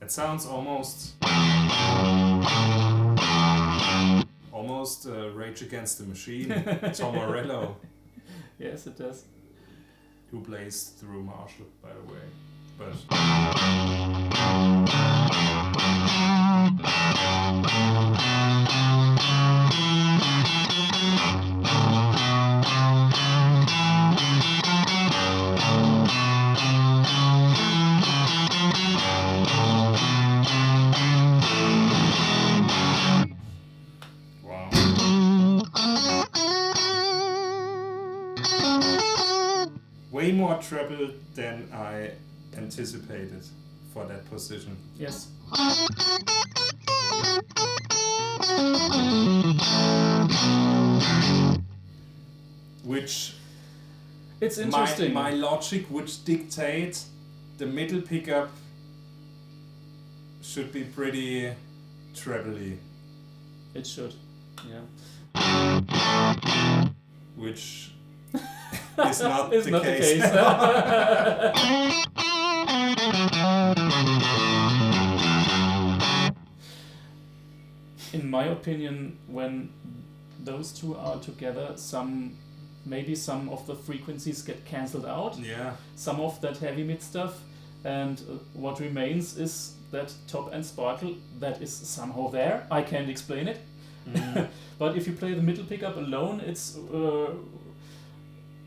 It sounds almost Rage Against the Machine, Tom Morello. Yes, it does. Who plays through Marshall, by the way. But way more treble than I anticipated for that position. Yes. Which it's interesting. My logic would dictate the middle pickup should be pretty trebly. It should, yeah. Which is not it's the not case. The case. In my opinion, when those two are together, maybe some of the frequencies get cancelled out. Yeah. Some of that heavy mid stuff, and what remains is that top end sparkle that is somehow there. I can't explain it. But if you play the middle pickup alone, it's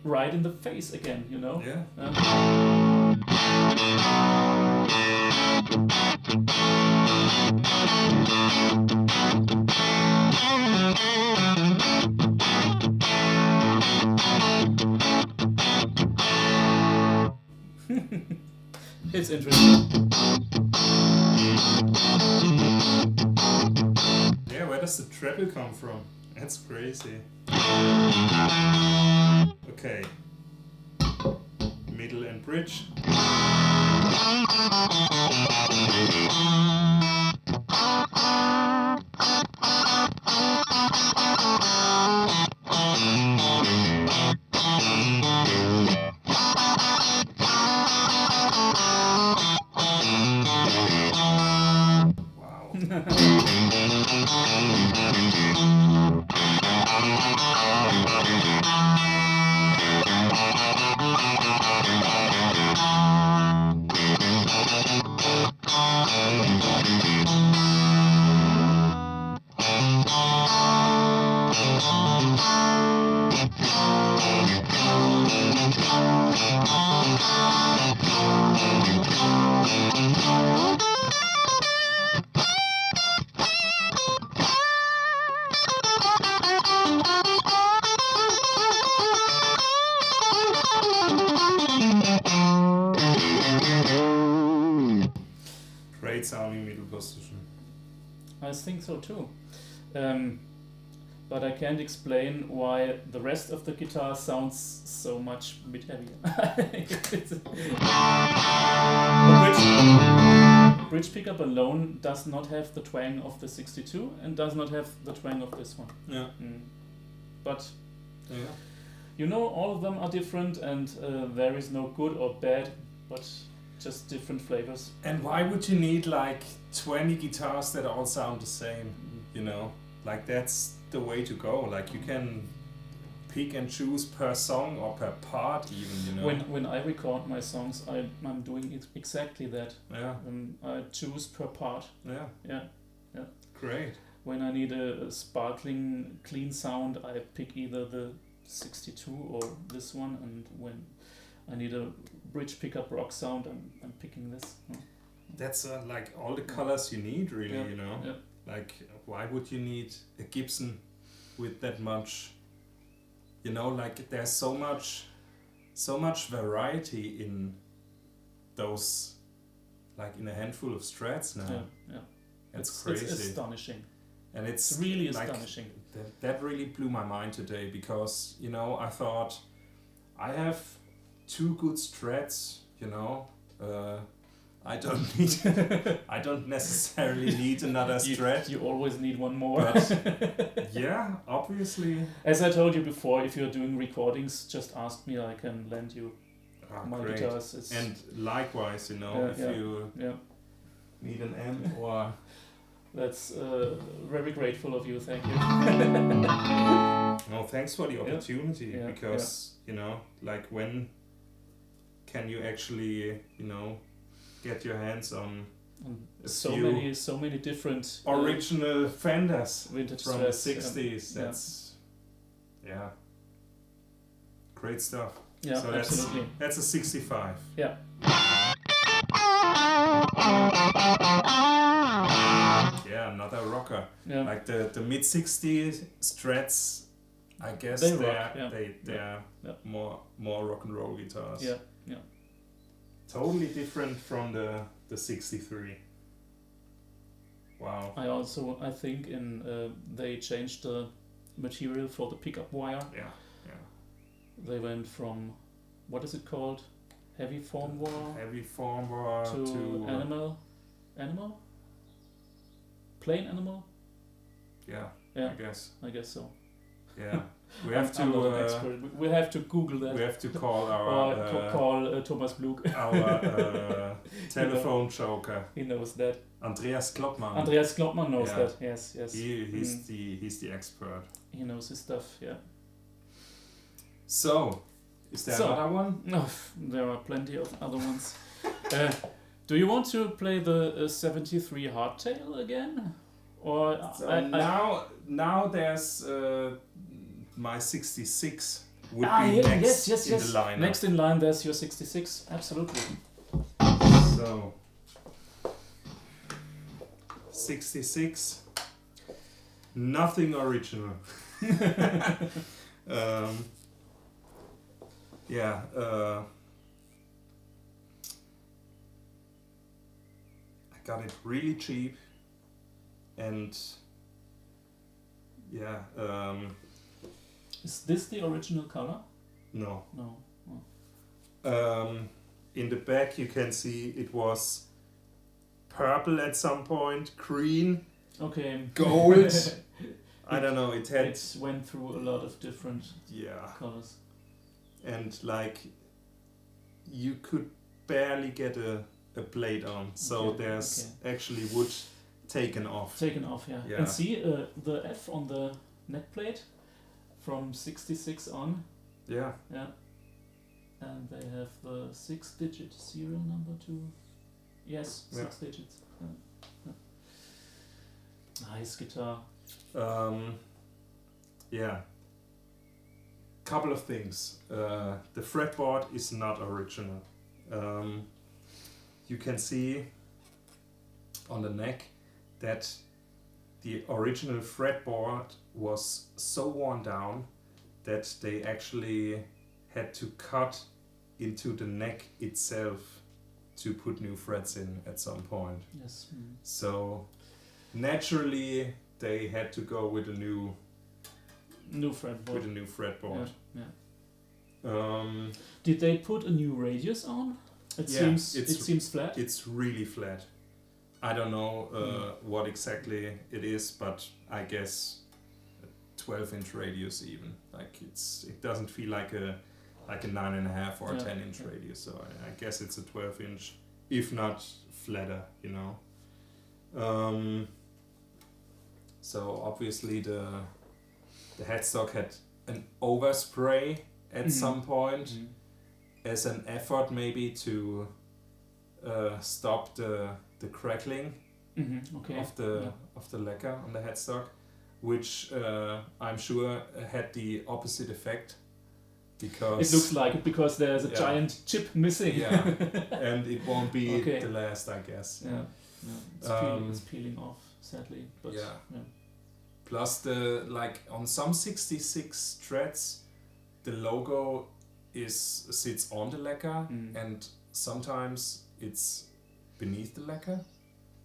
right in the face again, Yeah. It's interesting. Yeah, where does the treble come from? That's crazy. Okay. Middle and bridge. Great sounding middle position. I think so too. But I can't explain why the rest of the guitar sounds so much bit heavier. Bridge pickup alone does not have the twang of the 62 and does not have the twang of this one. Yeah. But Yeah. you know, all of them are different, and there is no good or bad, but just different flavors. And why would you need like 20 guitars that all sound the same? You know, like that's the way to go. Like you can pick and choose per song or per part even, you know. When I record my songs, I'm doing it exactly that. Yeah. I choose per part. Yeah. Yeah. Great. When I need a sparkling, clean sound, I pick either the 62 or this one, and when I need a bridge pickup rock sound, I'm picking this. That's like all the colors you need, really, Yeah. you know. Yeah. Like, why would you need a Gibson with that much? You know, like there's so much variety in those, like in a handful of Strats now. Yeah. It's It's crazy. astonishing. And it's really like, astonishing. That really blew my mind today, because, you know, I thought I have 2 good Strats, you know. I don't necessarily need another Strat. You always need one more. But yeah, obviously. As I told you before, if you're doing recordings, just ask me. I can lend you my Great. guitars. And likewise, you know, if you need an amp or... That's very grateful of you. Thank you. No, thanks for the opportunity, because, you know, like when can you actually, you know, get your hands on so many different original Fenders vintage from Strats, the 60s. That's great stuff. Yeah, so absolutely. That's a 65. Yeah. Yeah, another rocker. Yeah. Like the mid 60s Strats, I guess they're more rock and roll guitars. Yeah. Totally different from the 63. Wow. I think they changed the material for the pickup wire. Yeah. They went from, what is it called? Heavy foam wire to animal? Plain animal? Yeah. I guess so. Yeah. We have I'm not an expert. We have to Google that. We have to call our call Thomas Blug. Our telephone joker. He knows that. Andreas Kloppmann. Andreas Kloppmann knows that. Yes. He's the expert. He knows his stuff. Yeah. So, is there another one? No, there are plenty of other ones. Do you want to play the 73 Hardtail again? Or now there's my 66 would be next in the line. Next in line, there's your 66. Absolutely. So 66, nothing original. I got it really cheap, and is this the original color? No. Oh. In the back you can see it was purple at some point, green, gold. I don't know, it went through a lot of different colors. And like you could barely get a blade on, so there's actually wood taken off. Yeah. And see the F on the neck plate from 66 on. Yeah. And they have the 6-digit serial number too. Yes, 6 digits. Nice guitar. couple of things. The fretboard is not original. You can see on the neck that the original fretboard was so worn down that they actually had to cut into the neck itself to put new frets in at some point. Yes. So naturally they had to go with a new fretboard. with a new fretboard. Yeah. Did they put a new radius on? It seems flat. It's really flat. I don't know what exactly it is, but I guess a 12-inch radius even. Like it doesn't feel like a 9.5 or 10-inch radius. So I guess it's a 12-inch, if not flatter, you know. So obviously the headstock had an overspray at some point as an effort maybe to stop the crackling of the lacquer on the headstock, which I'm sure had the opposite effect, because it looks like it because there's a giant chip missing. Yeah, and it won't be the last, I guess. Yeah, it's peeling off, sadly. But Plus on some 66 Strats, the logo sits on the lacquer, and sometimes it's beneath the lacquer.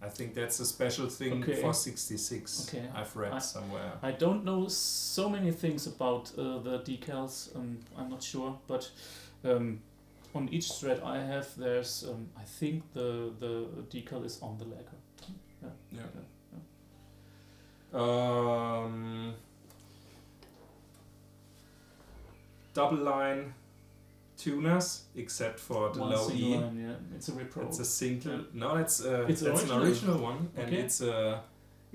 I think that's a special thing for 66. I've read somewhere. I don't know so many things about the decals. I'm not sure, but on each Strat I have, there's I think the decal is on the lacquer. Double line tuners, except for the low E. Line, it's a repro. It's a single. No, it's an original one, and it's a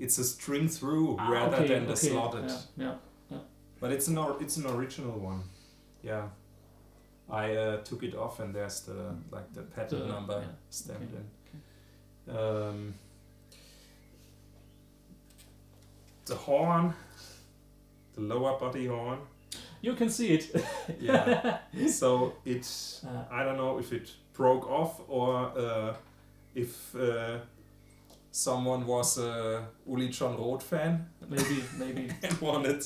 string through rather than the slotted. Yeah. But it's an original one. Yeah. I took it off, and there's the patent number stamped in. The horn, the lower body horn. You can see it. Yeah. So I don't know if it broke off or if someone was a Uli John Roth fan. Maybe. And wanted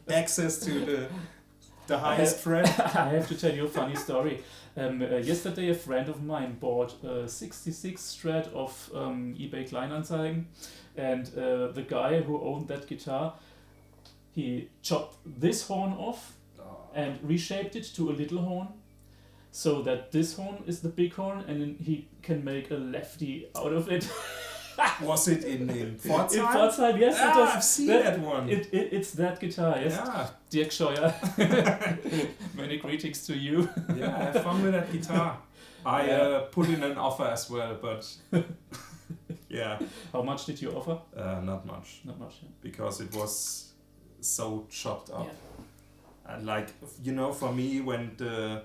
access to the highest fret. I have to tell you a funny story. Yesterday a friend of mine bought a 66 Strat off eBay Kleinanzeigen, and the guy who owned that guitar, he chopped this horn off and reshaped it to a little horn, so that this horn is the big horn, and then he can make a lefty out of it. Was it in Pforzheim? In Pforzheim, yes. I've seen that one. It's that guitar, yes. Yeah. Dirk Scheuer. Many greetings to you. Yeah, I have fun with that guitar. I put in an offer as well, but yeah. How much did you offer? Not much. Not much. Yeah. Because it was so chopped up. And for me, when the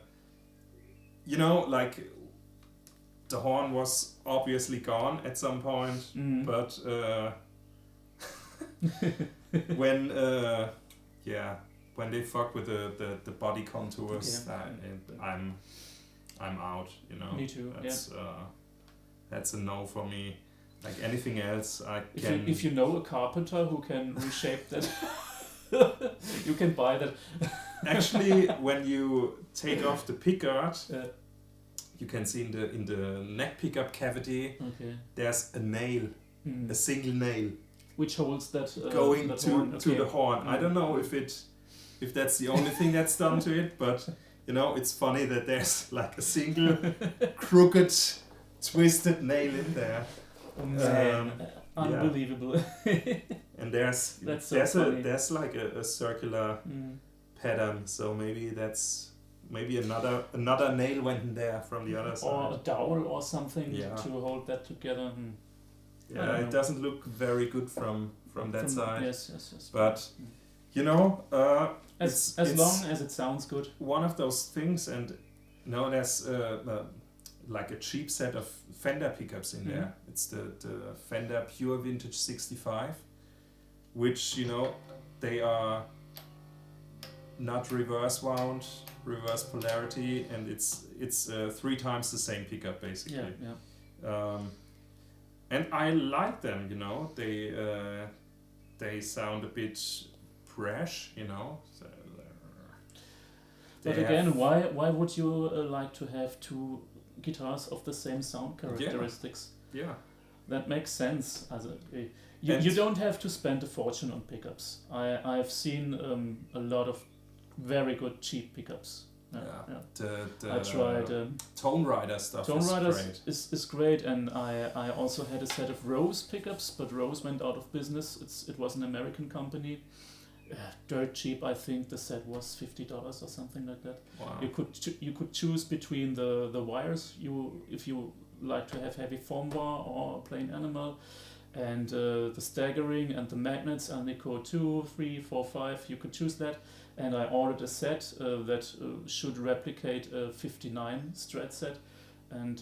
horn was obviously gone at some point, but when they fuck with the body contours, I'm out. Me too. That's a no for me. Like anything else, I can. If you know a carpenter who can reshape that, you can buy that. Actually, when you take off the pickguard, you can see in the neck pickup cavity, there's a nail, a single nail, which holds that going that to horn. To the horn. I don't know if that's the only thing that's done to it, but it's funny that there's like a single crooked, twisted nail in there. Unbelievable. And there's like a circular pattern, so maybe another nail went in there from the other side. Or a dowel or something to hold that together. Yeah, it doesn't look very good from that side. Yes. But as long as it sounds good. One of those things, and there's like a cheap set of Fender pickups in there. It's the Fender Pure Vintage 65, which they are not reverse wound, reverse polarity, and it's 3 times the same pickup basically. And I like them, you know. They sound a bit brash, you know. So, but again, why would you like to have 2 guitars of the same sound characteristics? Yeah. That makes sense. You don't have to spend a fortune on pickups. I've seen a lot of very good cheap pickups. I tried Tone Rider stuff. Tone Riders is great, and I also had a set of Rose pickups, but Rose went out of business. It was an American company. Dirt cheap, I think the set was $50 or something like that. Wow. You could choose between the wires. If you like to have heavy foam bar or plain animal, and the staggering and the magnets, Alnico 2, 3, 4, 5. You could choose that. And I ordered a set that should replicate a 59 Strat set, and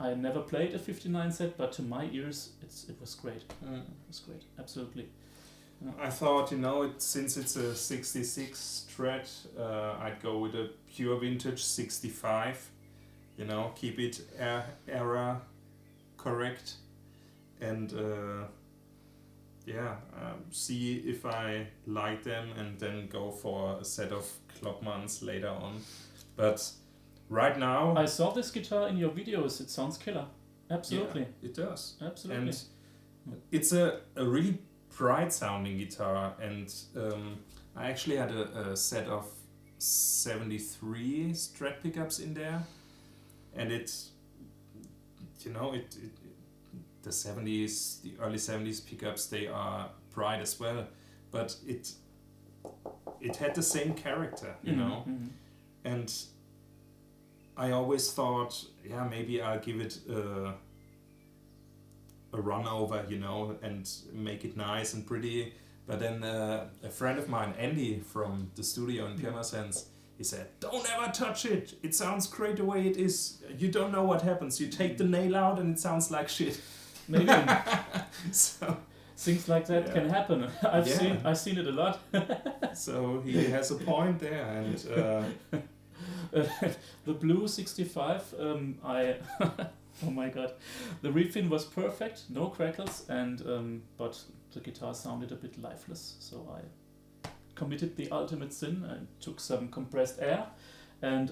I never played a 59 set, but to my ears, it was great. It was great, absolutely. I thought, you know, since it's a 66 Strat, I'd go with a pure vintage 65. You know, keep it era correct, and see if I like them, and then go for a set of Klockmanns later on. But right now, I saw this guitar in your videos. It sounds killer. Absolutely. Yeah, it does. Absolutely. And it's a really bright sounding guitar, and I actually had a set of 73 Strat pickups in there, and it's, you know, the 70s, the early 70s pickups, they are bright as well, but it had the same character, you know. And I always thought, yeah, maybe I'll give it a run over, you know, and make it nice and pretty. But then a friend of mine, Andy from the studio in Pirmasens, he said, "Don't ever touch it. It sounds great the way it is. You don't know what happens. You take the nail out and it sounds like shit." Maybe. So things like that can happen. I've seen it a lot. So he has a point there, and the blue 65. Oh my god, the refin was perfect, no crackles, and but the guitar sounded a bit lifeless. So I committed the ultimate sin. I took some compressed air and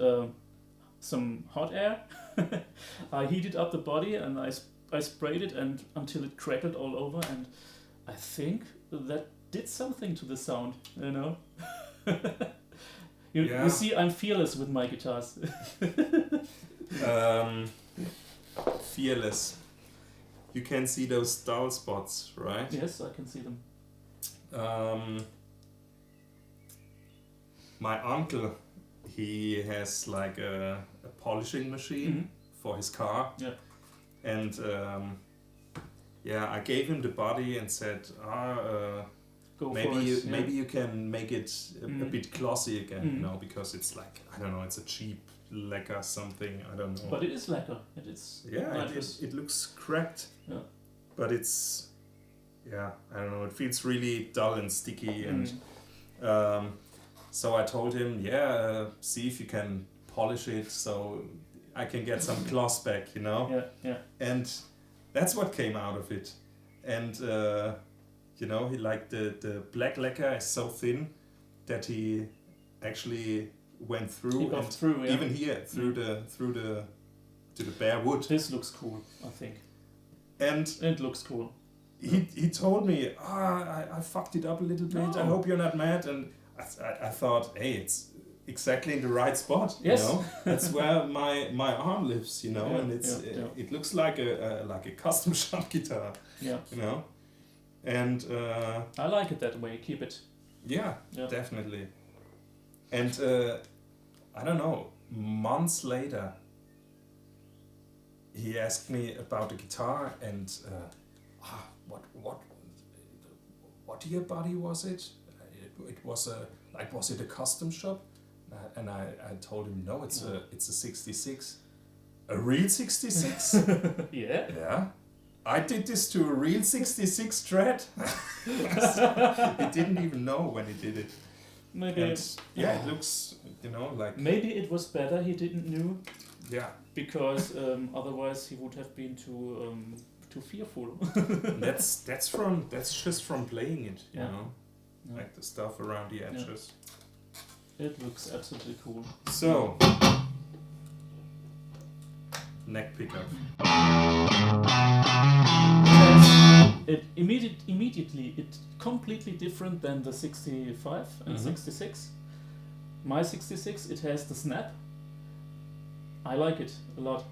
some hot air. I heated up the body and I sprayed it and until it crackled all over, and I think that did something to the sound, you know. You see, I'm fearless with my guitars. Fearless. You can see those dull spots, right? Yes, I can see them. My uncle, he has like a polishing machine for his car. Yeah. And I gave him the body and said, maybe you can make it a bit glossy again, you know, because it's like, I don't know, it's a cheap lacquer something, I don't know. But it is lacquer. It is. Yeah, it looks cracked. Yeah. But it's, I don't know, it feels really dull and sticky, and so I told him, see if you can polish it so I can get some gloss back, you know. Yeah. And that's what came out of it. And you know, he like the black lacquer is so thin that he actually went through, even here through the bare wood. This looks cool, I think. And it looks cool. He told me, I fucked it up a little bit. No. I hope you're not mad. And I thought, hey, it's exactly in the right spot. Yes. You know, that's where my arm lives. You know, and it looks like a custom shop guitar. Yeah. You know, and I like it that way. Keep it. Yeah, definitely. And I don't know. Months later, he asked me about the guitar and what year body was it? It was was it a custom shop? And I told him no, it's a 66, a real 66. Yeah. Yeah. I did this to a real 66 Strat. He didn't even know when he did it. Maybe. And yeah, it looks, you know, like. Maybe it was better he didn't know. Yeah. Because otherwise he would have been too fearful. that's just from playing it, you know, like the stuff around the edges. Yeah. It looks absolutely cool. So, neck pickup. It immediately it's completely different than the 65 and 66. My 66, it has the snap. I like it a lot.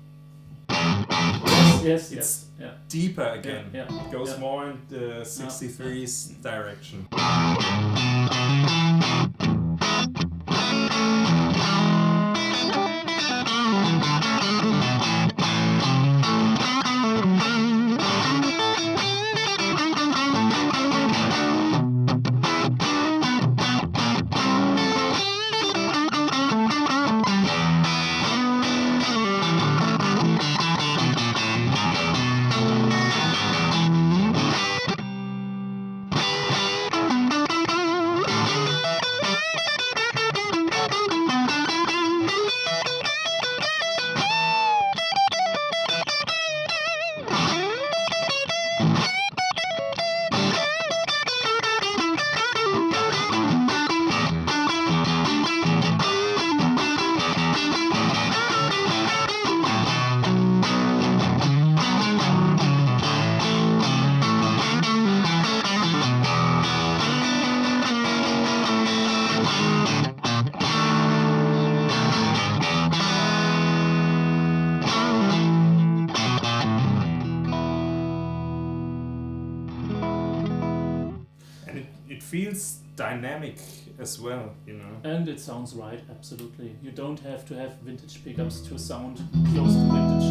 Yes, it's yeah. deeper again. Yeah. It goes more in the 63's direction. Feels dynamic as well, you know. And it sounds right, absolutely. You don't have to have vintage pickups to sound close to vintage.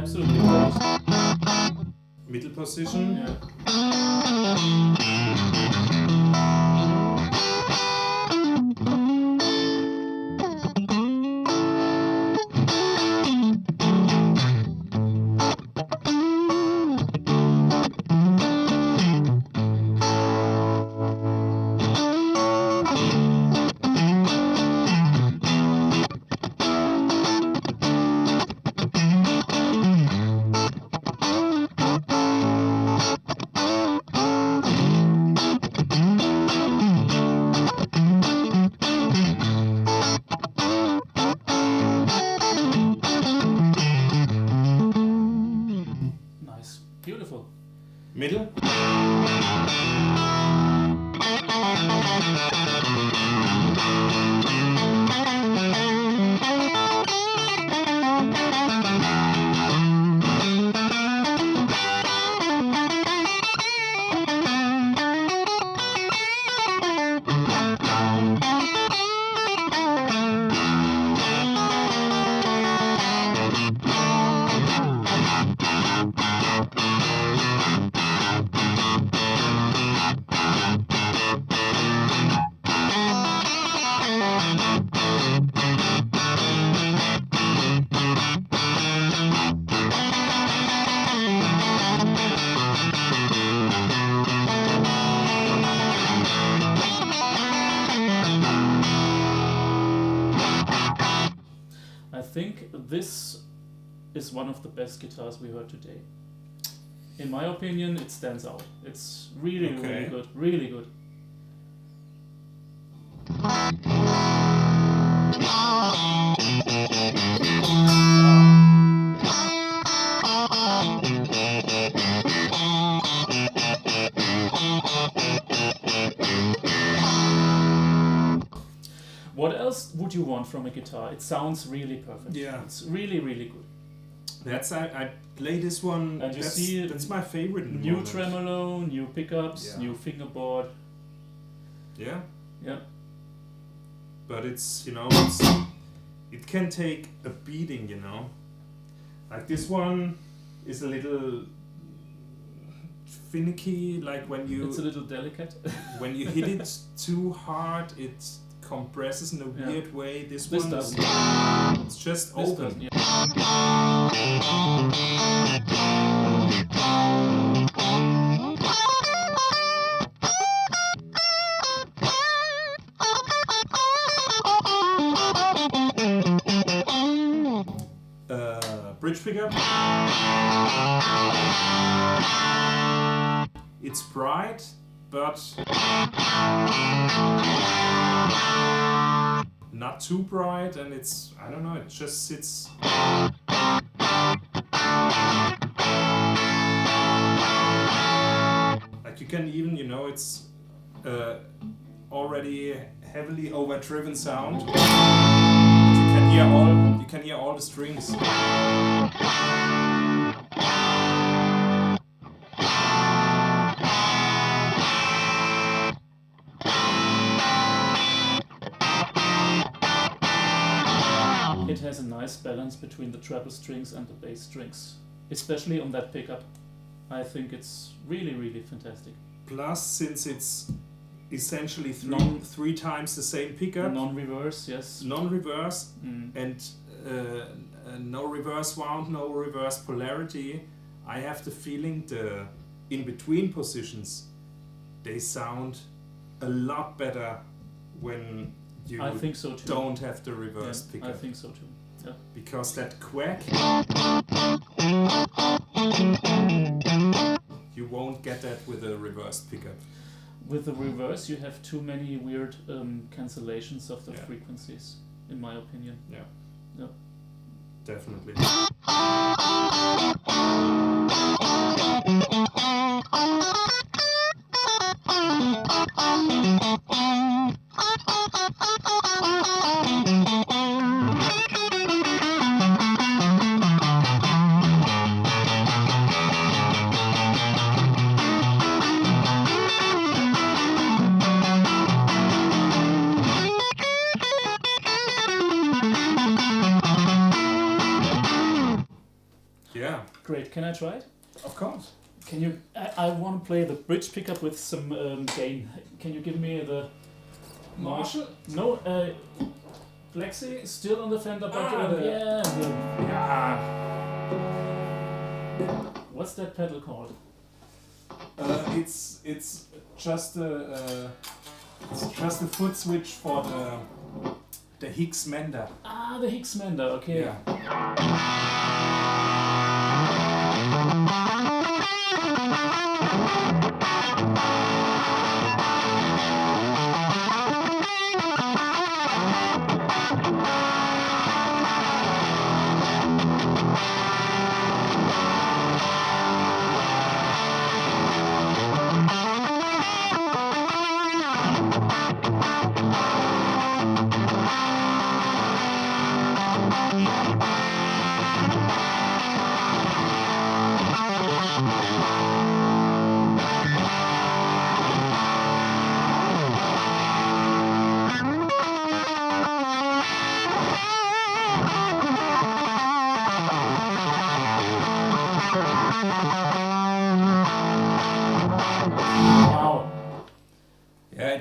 Absolutely great. Middle position. Yeah. Middle. I think this is one of the best guitars we heard today. In my opinion, it stands out. It's really, really good. Really good. What else would you want from a guitar? It sounds really perfect. Yeah. It's really, really good. That's I play this one. And you see that's my favorite. New tremolo, new pickups, new fingerboard. Yeah. Yeah. But it's, you know, it can take a beating, you know. Like this one is a little finicky, like when you... It's a little delicate. When you hit it too hard, it compresses in a weird way. This one doesn't. It's just This open. doesn't, yeah. bridge pickup. It's bright, but not too bright, and it's, I don't know, it just sits. Like you can even, you know, it's already heavily overdriven sound. You can hear all the strings. It has a nice balance between the treble strings and the bass strings, especially on that pickup. I think it's really, really fantastic. Plus, since it's essentially three times the same pickup. Non-reverse, yes. Non-reverse, and no reverse wound, no reverse polarity. I have the feeling the in-between positions, they sound a lot better when you I think so too. don't have the reverse pickup. I think so too. Yeah. Because that quack, you won't get that with a reverse pickup. With the reverse, you have too many weird cancellations of the frequencies, in my opinion. Yeah. Yeah. Definitely. Yeah. Great. Can I try it? Of course. Can you? I want to play the bridge pickup with some gain. Can you give me the Marshall? No, Flexi still on the Fender, but yeah. What's that pedal called? It's just a foot switch for the Hicks Mender. Ah, the Hicks Mender. Okay. Yeah.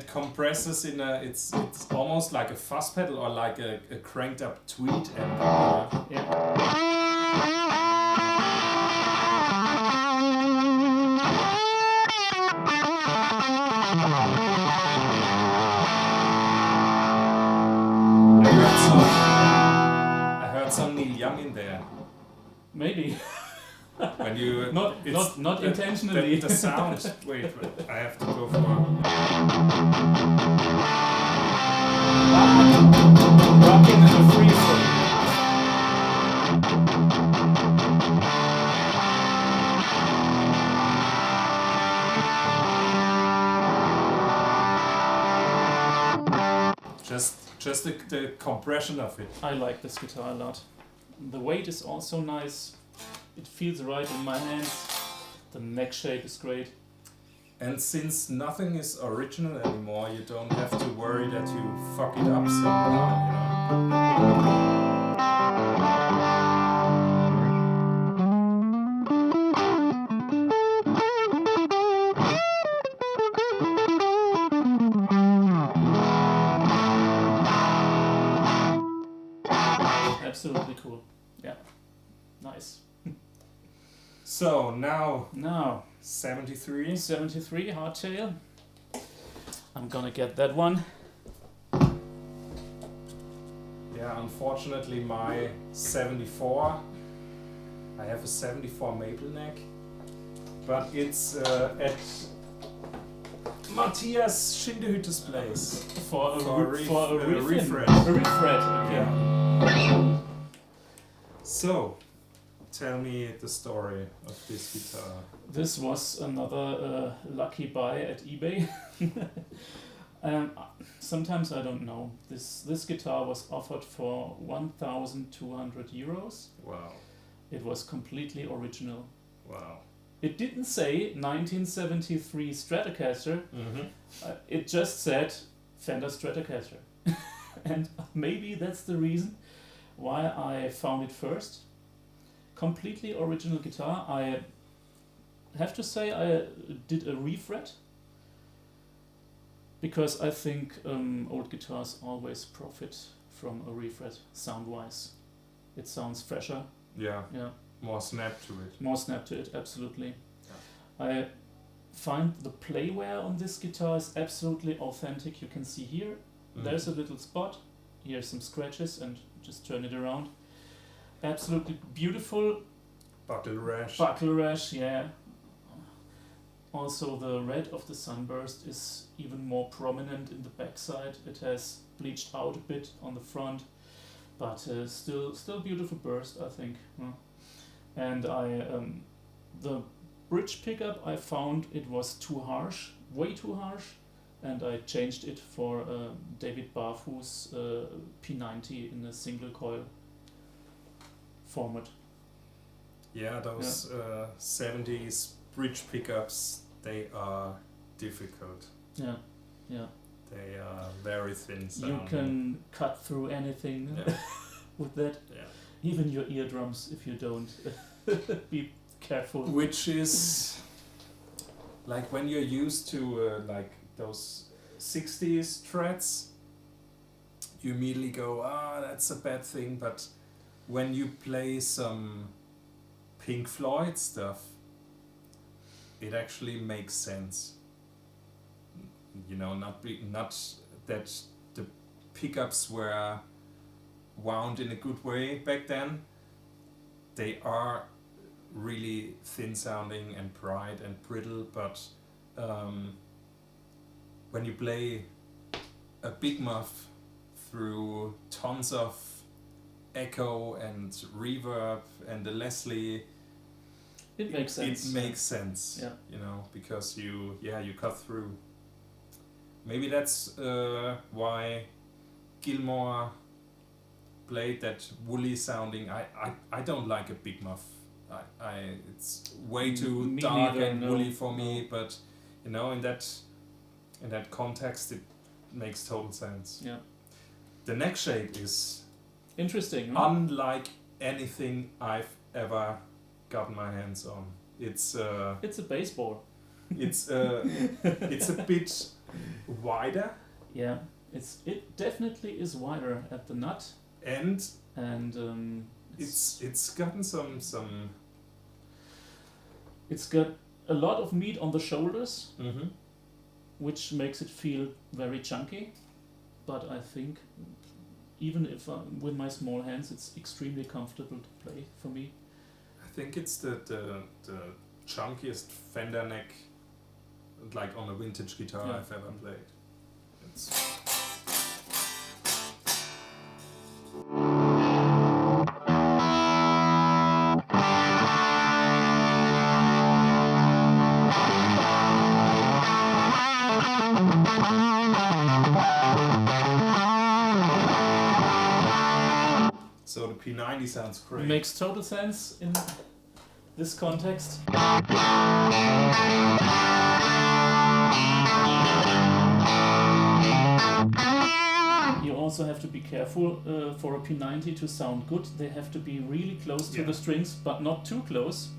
Compresses in a, it's almost like a fuzz pedal or like a cranked up tweed amp. Yeah. I heard some Neil Young in there. Maybe. When you not intentionally. The sound. Wait, I have to go for. Rocking in the freezer. Just the compression of it. I like this guitar a lot. The weight is also nice. It feels right in my hands. The neck shape is great. And since nothing is original anymore, you don't have to worry that you fuck it up somehow, you know. Absolutely cool. Yeah. Nice. So now 73 hardtail. I'm gonna get that one. Yeah, unfortunately my 74 I have a 74 maple neck, but it's at Matthias Schindehütte's place For a refret. refret. A refret, okay. Yeah. So, tell me the story of this guitar. This was another lucky buy at eBay. Sometimes I don't know. This guitar was offered for 1,200 euros. Wow. It was completely original. Wow. It didn't say 1973 Stratocaster. It just said Fender Stratocaster. And maybe that's the reason why I found it first. Completely original guitar. I have to say I did a refret, because I think old guitars always profit from a refret sound-wise. It sounds fresher. Yeah. Yeah. More snap to it. More snap to it, absolutely. Yeah. I find the playwear on this guitar is absolutely authentic. You can see here, there's a little spot. Here's some scratches, and just turn it around. Absolutely beautiful. Buckle rash. Buckle rash, yeah. Also, the red of the sunburst is even more prominent in the backside. It has bleached out a bit on the front, but still beautiful burst, I think. And the bridge pickup, I found it was too harsh, way too harsh, and I changed it for David Barfoo's P90 in a single coil format. Yeah, those 70s bridge pickups, they are difficult. Yeah, yeah. They are very thin sounding. You can cut through anything with that. Yeah. Even your eardrums, if you don't be careful. Which is like when you're used to like those 60s Strats, you immediately go, that's a bad thing. But when you play some Pink Floyd stuff, it actually makes sense. You know, not that the pickups were wound in a good way back then. They are really thin sounding and bright and brittle, but when you play a big muff through tons of echo and reverb and the Leslie, it makes sense. It makes sense, yeah. You know, because you cut through. Maybe that's why Gilmore played that woolly sounding. I don't like a big muff. It's way too dark neither, and woolly for me. But you know, in that context, it makes total sense. Yeah. The neck shape is interesting. Unlike anything I've ever gotten my hands on. It's a baseball. It's a bit wider. Yeah, it definitely is wider at the nut. And it's gotten some. It's got a lot of meat on the shoulders, Mm-hmm. which makes it feel very chunky. But I think even if with my small hands, it's extremely comfortable to play for me. I think it's the chunkiest Fender neck, like on a vintage guitar I've ever played. So the P90 sounds great. Makes total sense in this context. You also have to be careful for a P90 to sound good. They have to be really close to the strings, but not too close.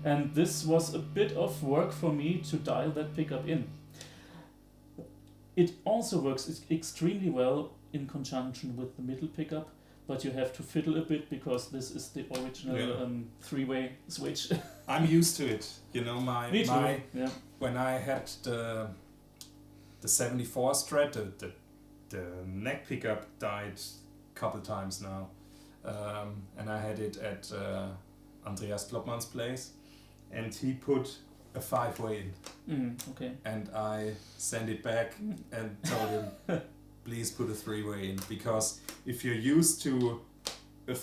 And this was a bit of work for me to dial that pickup in. It also works extremely well in conjunction with the middle pickup, but you have to fiddle a bit because this is the original three-way switch. I'm used to it. You know, Me too. When I had the 74 Strat, the neck pickup died a couple times now, and I had it at Andreas Kloppmann's place, and he put a 5-way in. Okay. And I sent it back and told him, please put a 3-way in, because if you're used to a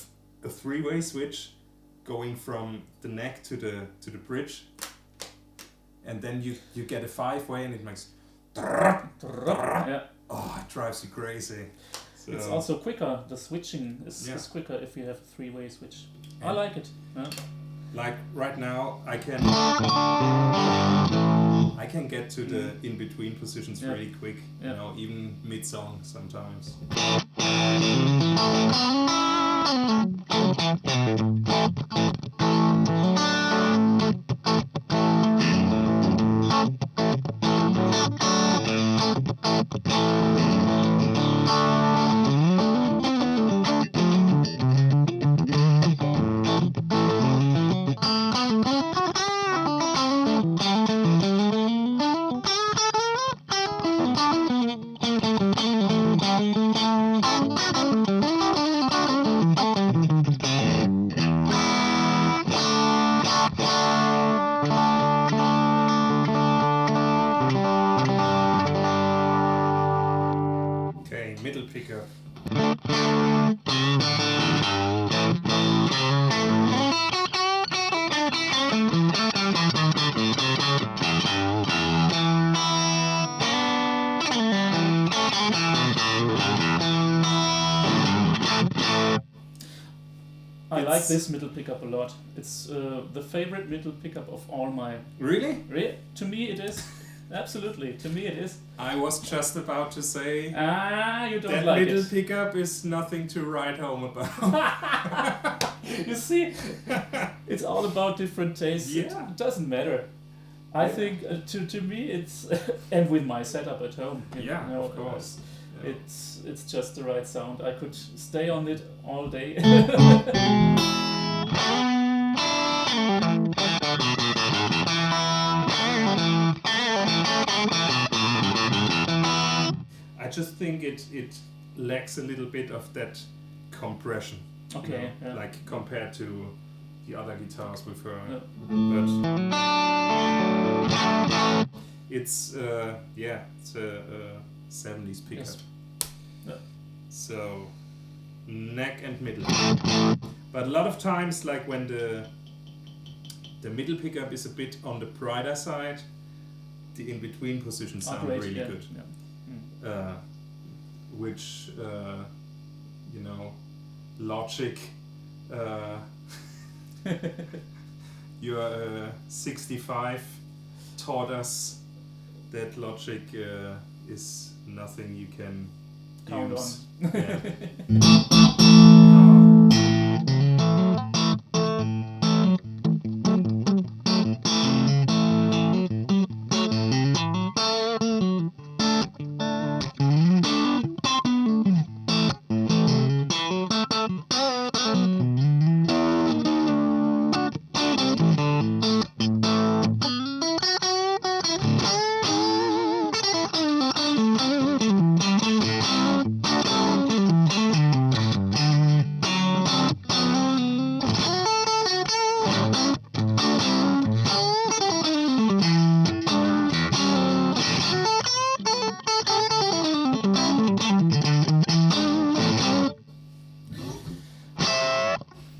3-way switch going from the neck to the bridge, and then you get a 5-way and it makes Yeah. oh, it drives you crazy. So It's also quicker. The switching is quicker if you have a 3-way switch. I like it. Yeah. like right now I can get to the in-between positions really quick, you know, even mid-song sometimes. Okay, middle pickup. I like this middle pickup a lot. It's the favorite middle pickup of all my... Really? To me it is. Absolutely, to me it is. I was just about to say You don't that like middle it. pickup is nothing to write home about. You see, it's all about different tastes. Yeah. It doesn't matter. I think to me it's and with my setup at home. You know, of course. It's just the right sound. I could stay on it all day. I just think it lacks a little bit of that compression. Okay. You know, like compared to the other guitars we've heard. Yeah. But it's it's a 70s pickup. Yes. Yeah. So neck and middle. But a lot of times, like when the middle pickup is a bit on the brighter side, the in-between positions sound really good. Yeah. Which you know, Logic, your 65 taught us that Logic is nothing you can Count use. on. Yeah.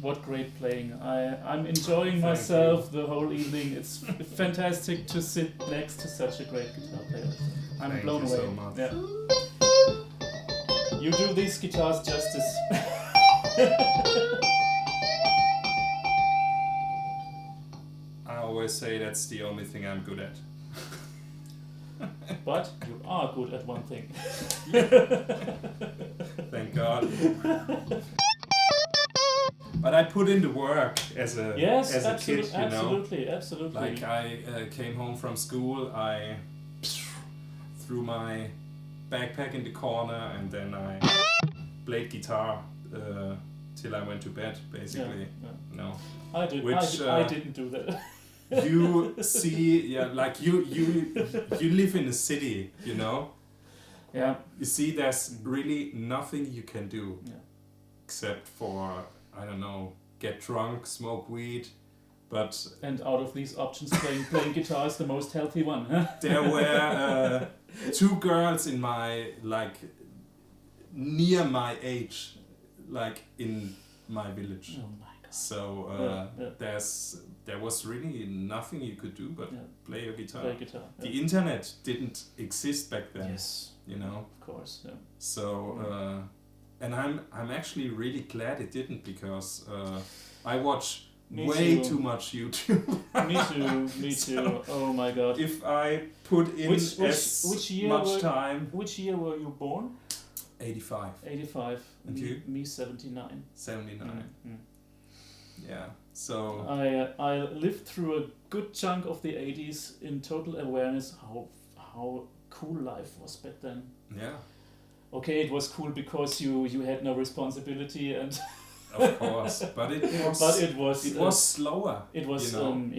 What great playing. I'm enjoying myself the whole evening. It's fantastic to sit next to such a great guitar player. I'm Thank blown you away. so much. Yeah. You do these guitars justice. I always say that's the only thing I'm good at. But you are good at one thing. Thank God. But I put in the work as a kid, you know. Absolutely. Like I came home from school, I threw my backpack in the corner, and then I played guitar till I went to bed, basically. Yeah. No. I didn't do that. You see, like you live in a city, you know. Yeah. You see, there's really nothing you can do, Yeah. except for, I don't know, get drunk, smoke weed, but And out of these options, playing guitar is the most healthy one, huh? there were 2 girls in my, like, near my age, like, in my village. Oh my god. So there was really nothing you could do but play your guitar. Play guitar. The internet didn't exist back then. Yes. You know. Of course. Yeah. So and I'm actually really glad it didn't, because I watch way too much YouTube. Me too. Oh my god. If I put in which year much time. Which year were you born? 85. 85. And you? Me 79. 79. Mm. Yeah. So I lived through a good chunk of the 80s in total awareness how cool life was back then. yeah. Okay, it was cool because you had no responsibility and Of course, but it was slower. It was you know?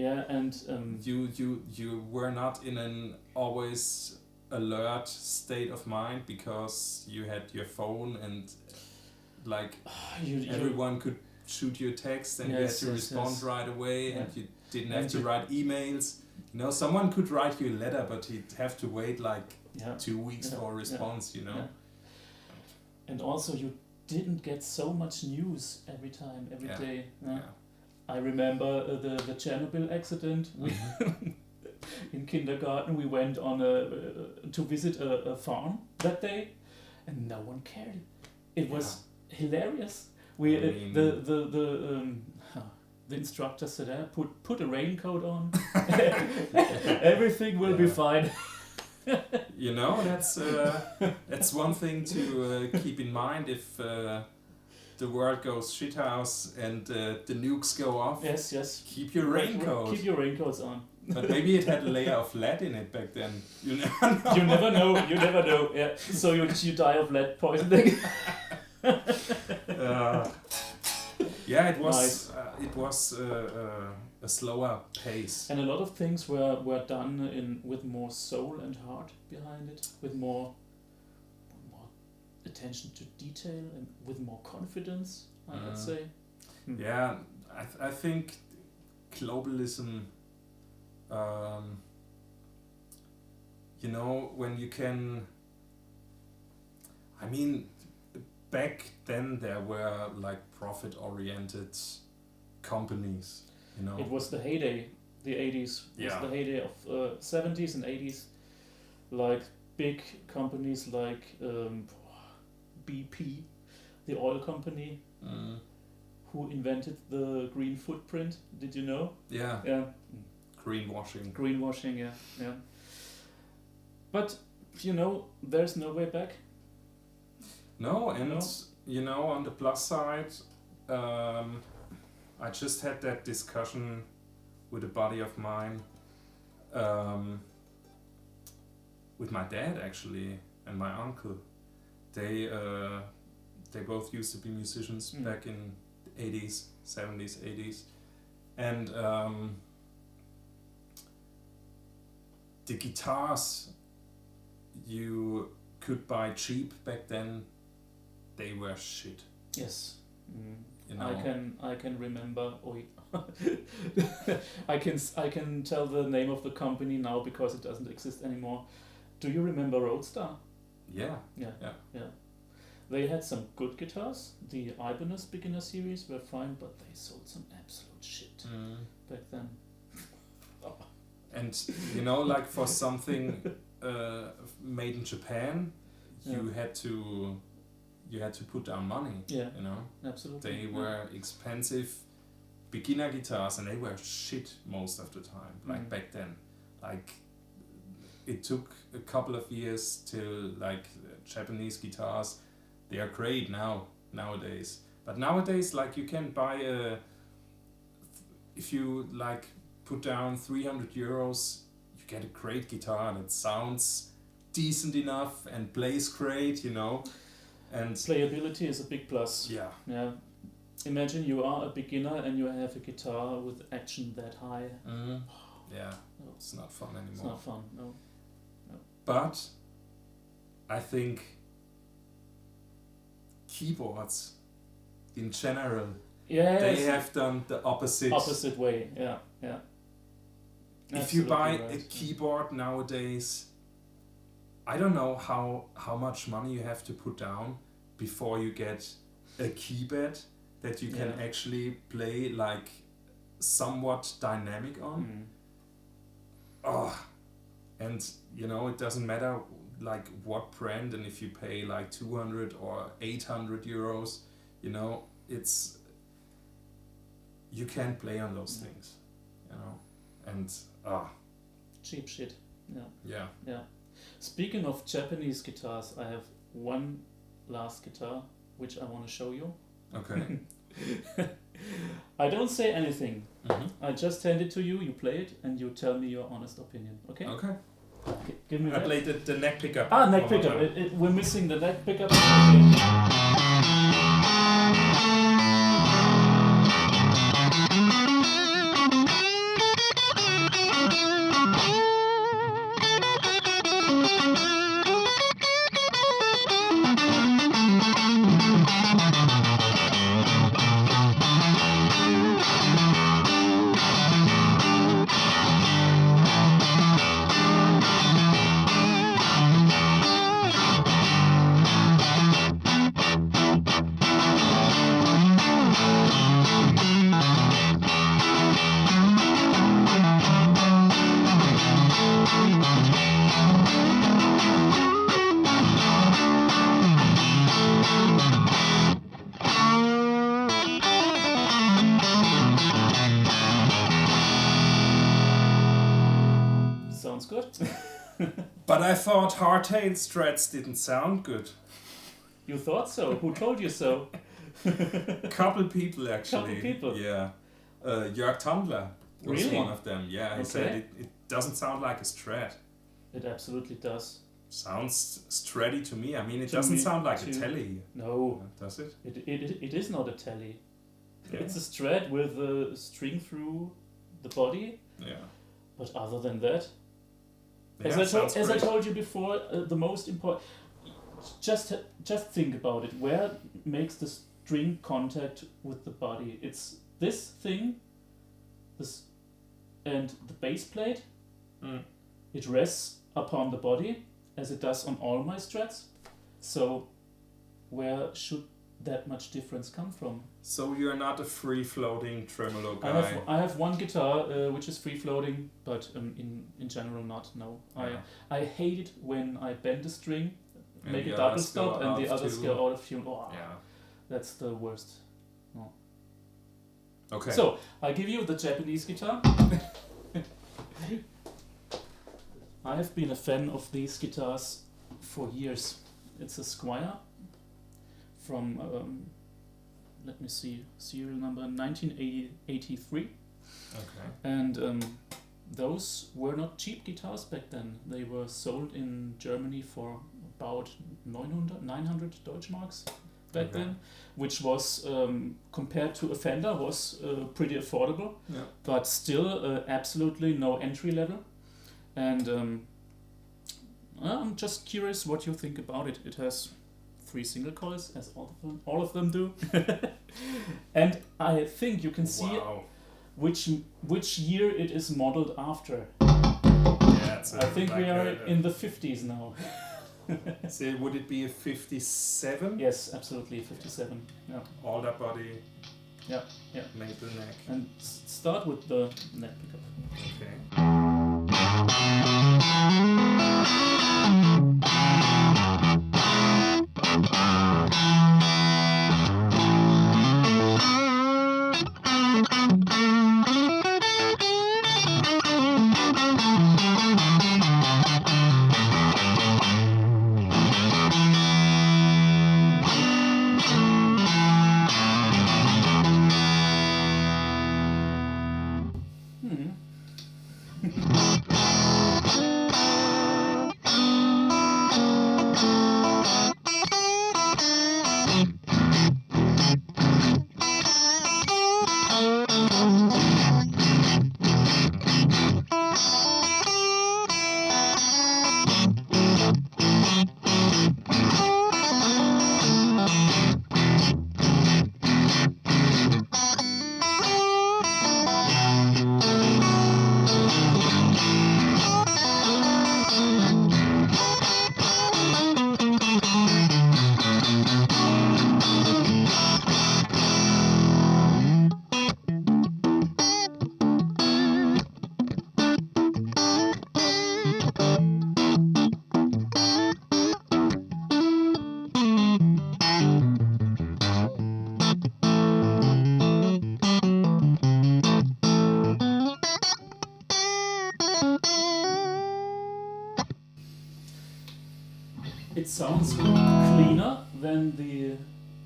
You were not in an always alert state of mind, because you had your phone and like everyone could shoot you a text and you had to respond right away, and you didn't have to write emails. You know, someone could write you a letter, but he'd have to wait like 2 weeks for a response. You know. Yeah. And also, you didn't get so much news every day. Yeah. I remember the Chernobyl accident. In kindergarten, we went on to visit a farm that day, and no one cared. It was hilarious. The instructor said, "Put a raincoat on. Everything will be fine." You know, that's one thing to keep in mind if the world goes shithouse and the nukes go off. Yes. Keep your raincoat. Keep your raincoats on. But maybe it had a layer of lead in it back then. You never know. You never know. Yeah. So you die of lead poisoning. It was Nice. It was a slower pace. And a lot of things were done with more soul and heart behind it, with more attention to detail and with more confidence, I would say. Yeah, I think globalism, you know, when you can, I mean, back then there were like profit-oriented companies, you know. It was the heyday, the 80s. It was the heyday of 70s and 80s. Like big companies like BP, the oil company, who invented the green footprint. Did you know? Yeah. Yeah. Greenwashing, yeah. But, you know, there's no way back. No, and, you know, on the plus side, I just had that discussion with a buddy of mine, with my dad actually, and my uncle. They both used to be musicians back in the 80s, 70s, 80s. And the guitars you could buy cheap back then, they were shit. Yes. You know? I can remember. I can tell the name of the company now because it doesn't exist anymore. Do you remember Roadstar? Yeah. They had some good guitars. The Ibanez beginner series were fine, but they sold some absolute shit back then. And you know, like for something made in Japan, you had to put down money. Yeah. You know. Absolutely. They were expensive beginner guitars, and they were shit most of the time. Like back then, like it took a couple of years till like Japanese guitars. They are great nowadays. But nowadays, like you can buy if you like put down 300 euros, you get a great guitar that sounds decent enough and plays great, you know. And playability is a big plus. Yeah. Imagine you are a beginner and you have a guitar with action that high. Yeah, it's not fun anymore. It's not fun, no. But I think keyboards in general Yes. They have done the opposite way. Yeah. If you buy Absolutely a right. keyboard nowadays, I don't know how much money you have to put down before you get a keypad that you can actually play like somewhat dynamic on. And you know, it doesn't matter like what brand, and if you pay like 200 or 800 euros, you know, it's, you can't play on those things, you know, and cheap shit. yeah. Speaking of Japanese guitars, I have one last guitar which I want to show you. Okay. I don't say anything. Mm-hmm. I just hand it to you, you play it, and you tell me your honest opinion. Okay? Okay. Give me I that. played the neck pickup. Neck one more pickup. time. We're missing the neck pickup. Okay. Sounds good. But I thought Hardtail Strats didn't sound good. You thought so? Who told you so? Couple people actually. Couple people? Yeah. Jörg Tandler was Really? one of them. Yeah, he said it doesn't sound like a Strat. It absolutely does. Sounds Stratty to me. I mean, it To doesn't me sound like a too. telly. No, Does it? it is not a telly. Yeah. It's a Strat with a string through the body. Yeah. But other than that, Yeah, as I sounds great. told you before, the most important. Just think about it. Where makes the string contact with the body? It's this thing, this, and the base plate. Mm. It rests upon the body, as it does on all my Strats. So, where should that much difference come from? So you're not a free-floating tremolo guy. I have one guitar which is free floating, but in general not. No, Yeah. I hate it when I bend a string, And make the a double others go stop, and the out others too. go out of tune. Oh, Yeah. that's the worst. Okay. So I give you the Japanese guitar. I have been a fan of these guitars for years. It's a Squier from, let me see, serial number 1983. Okay. And those were not cheap guitars back then. They were sold in Germany for about 900 Deutschmarks back Okay. then, which was, compared to a Fender, was pretty affordable, Yeah. but still absolutely no entry level. And I'm just curious what you think about it. It has 3 single coils, as all of them do. And I think you can see Wow. which year it is modeled after. Yeah, it's I think we are a, in the 50s now. So would it be a 57? Yes, absolutely, 57. Yeah. Alder body. Yeah, yeah. Maple neck. And start with the neck pickup. Okay. sounds cleaner than the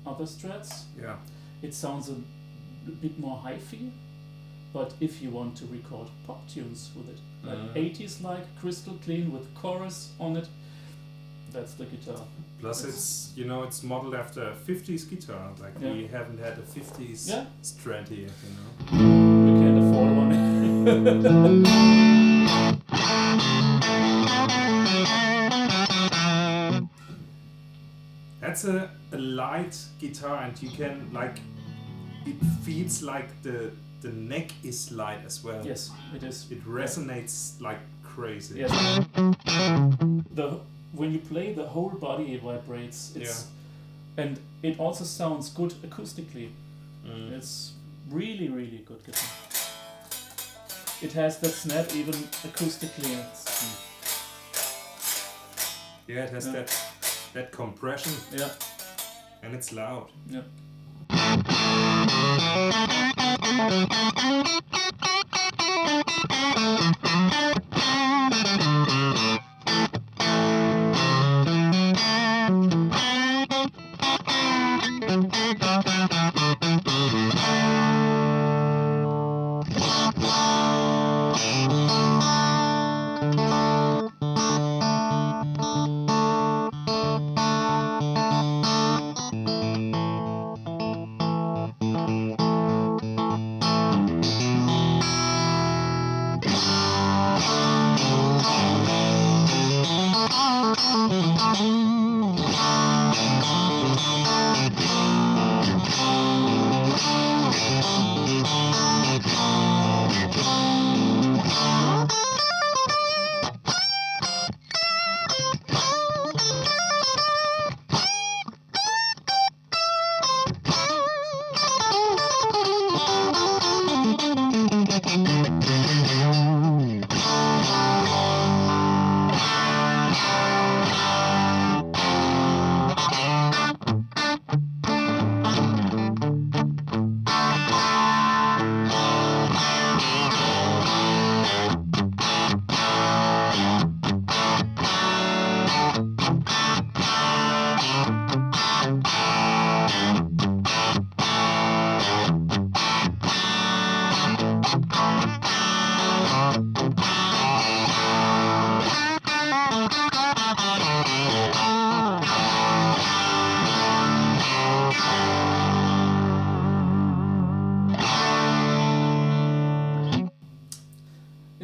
other Strats. Yeah. It sounds a bit more hi-fi, but if you want to record pop tunes with it, like 80s like crystal clean with chorus on it, that's the guitar. Plus it's, you know, it's modeled after a 50s guitar, like we haven't had a 50s Strat here, you know. We can't afford one. That's a light guitar, and you can, like, it feels like the neck is light as well. Yes, it is. It resonates like crazy. Yes. When you play, the whole body vibrates. And it also sounds good acoustically. It's really, really good guitar. It has that snap even acoustically. Yeah, it has that compression. Yeah. And it's loud. Yeah.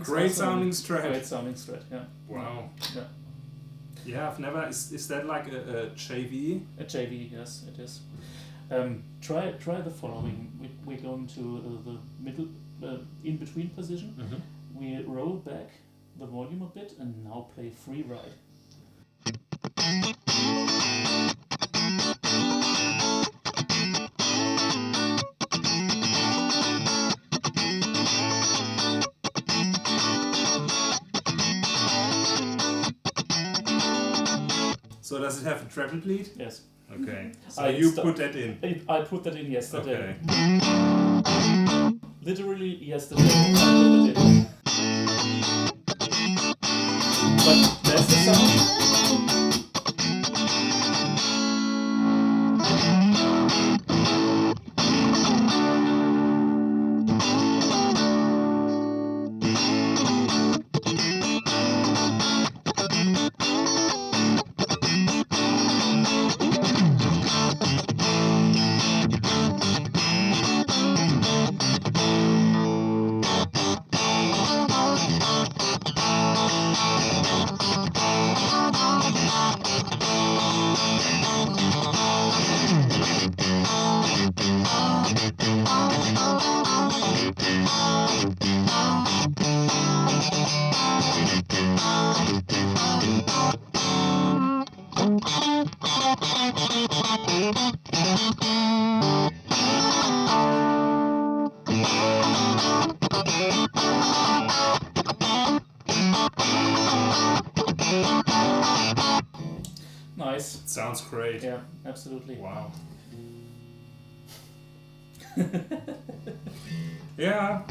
Great sounding Strat. Great sounding Strat, yeah. Wow. Yeah. Yeah, I've never. Is that like a JV? A JV, yes, it is. Try the following. We're going to the middle, in between position. We roll back the volume a bit and now play Free Ride. So does it have a treble bleed? Yes. Okay. So you put that in? I put that in yesterday. Okay. Literally yesterday I put it in. But that's the sound. Nice. Sounds great. Yeah, absolutely. Wow. Yeah.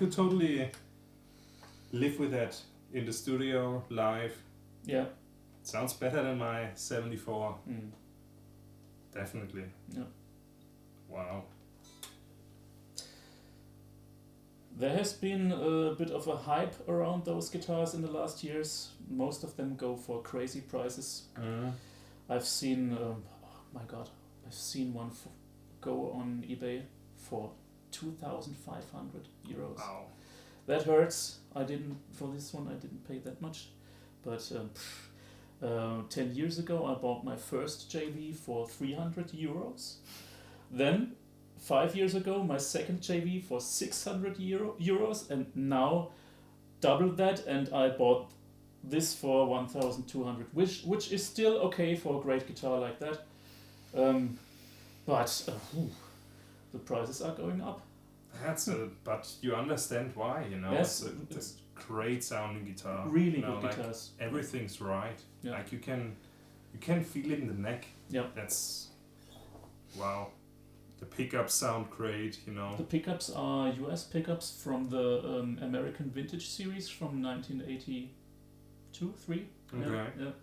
could totally live with that in the studio live. Yeah. It sounds better than my 74. Definitely. Yeah. Wow. There has been a bit of a hype around those guitars in the last years. Most of them go for crazy prices. I've seen, oh my god, I've seen one go on eBay for 2,500 euros. Wow. That hurts. For this one I didn't pay that much. But 10 years ago I bought my first JV for 300 euros. Then 5 years ago my second JV for 600 euros, and now double that, and I bought this for 1,200, which is still okay for a great guitar like that. But the prices are going up. But you understand why, you know. Yes, it's a great sounding guitar. Really you know, good like guitars. everything's right. Yeah. Like you can feel it in the neck. Yeah. That's wow. The pickups sound great, you know. The pickups are US pickups from the American Vintage series from 1982, 3. Okay.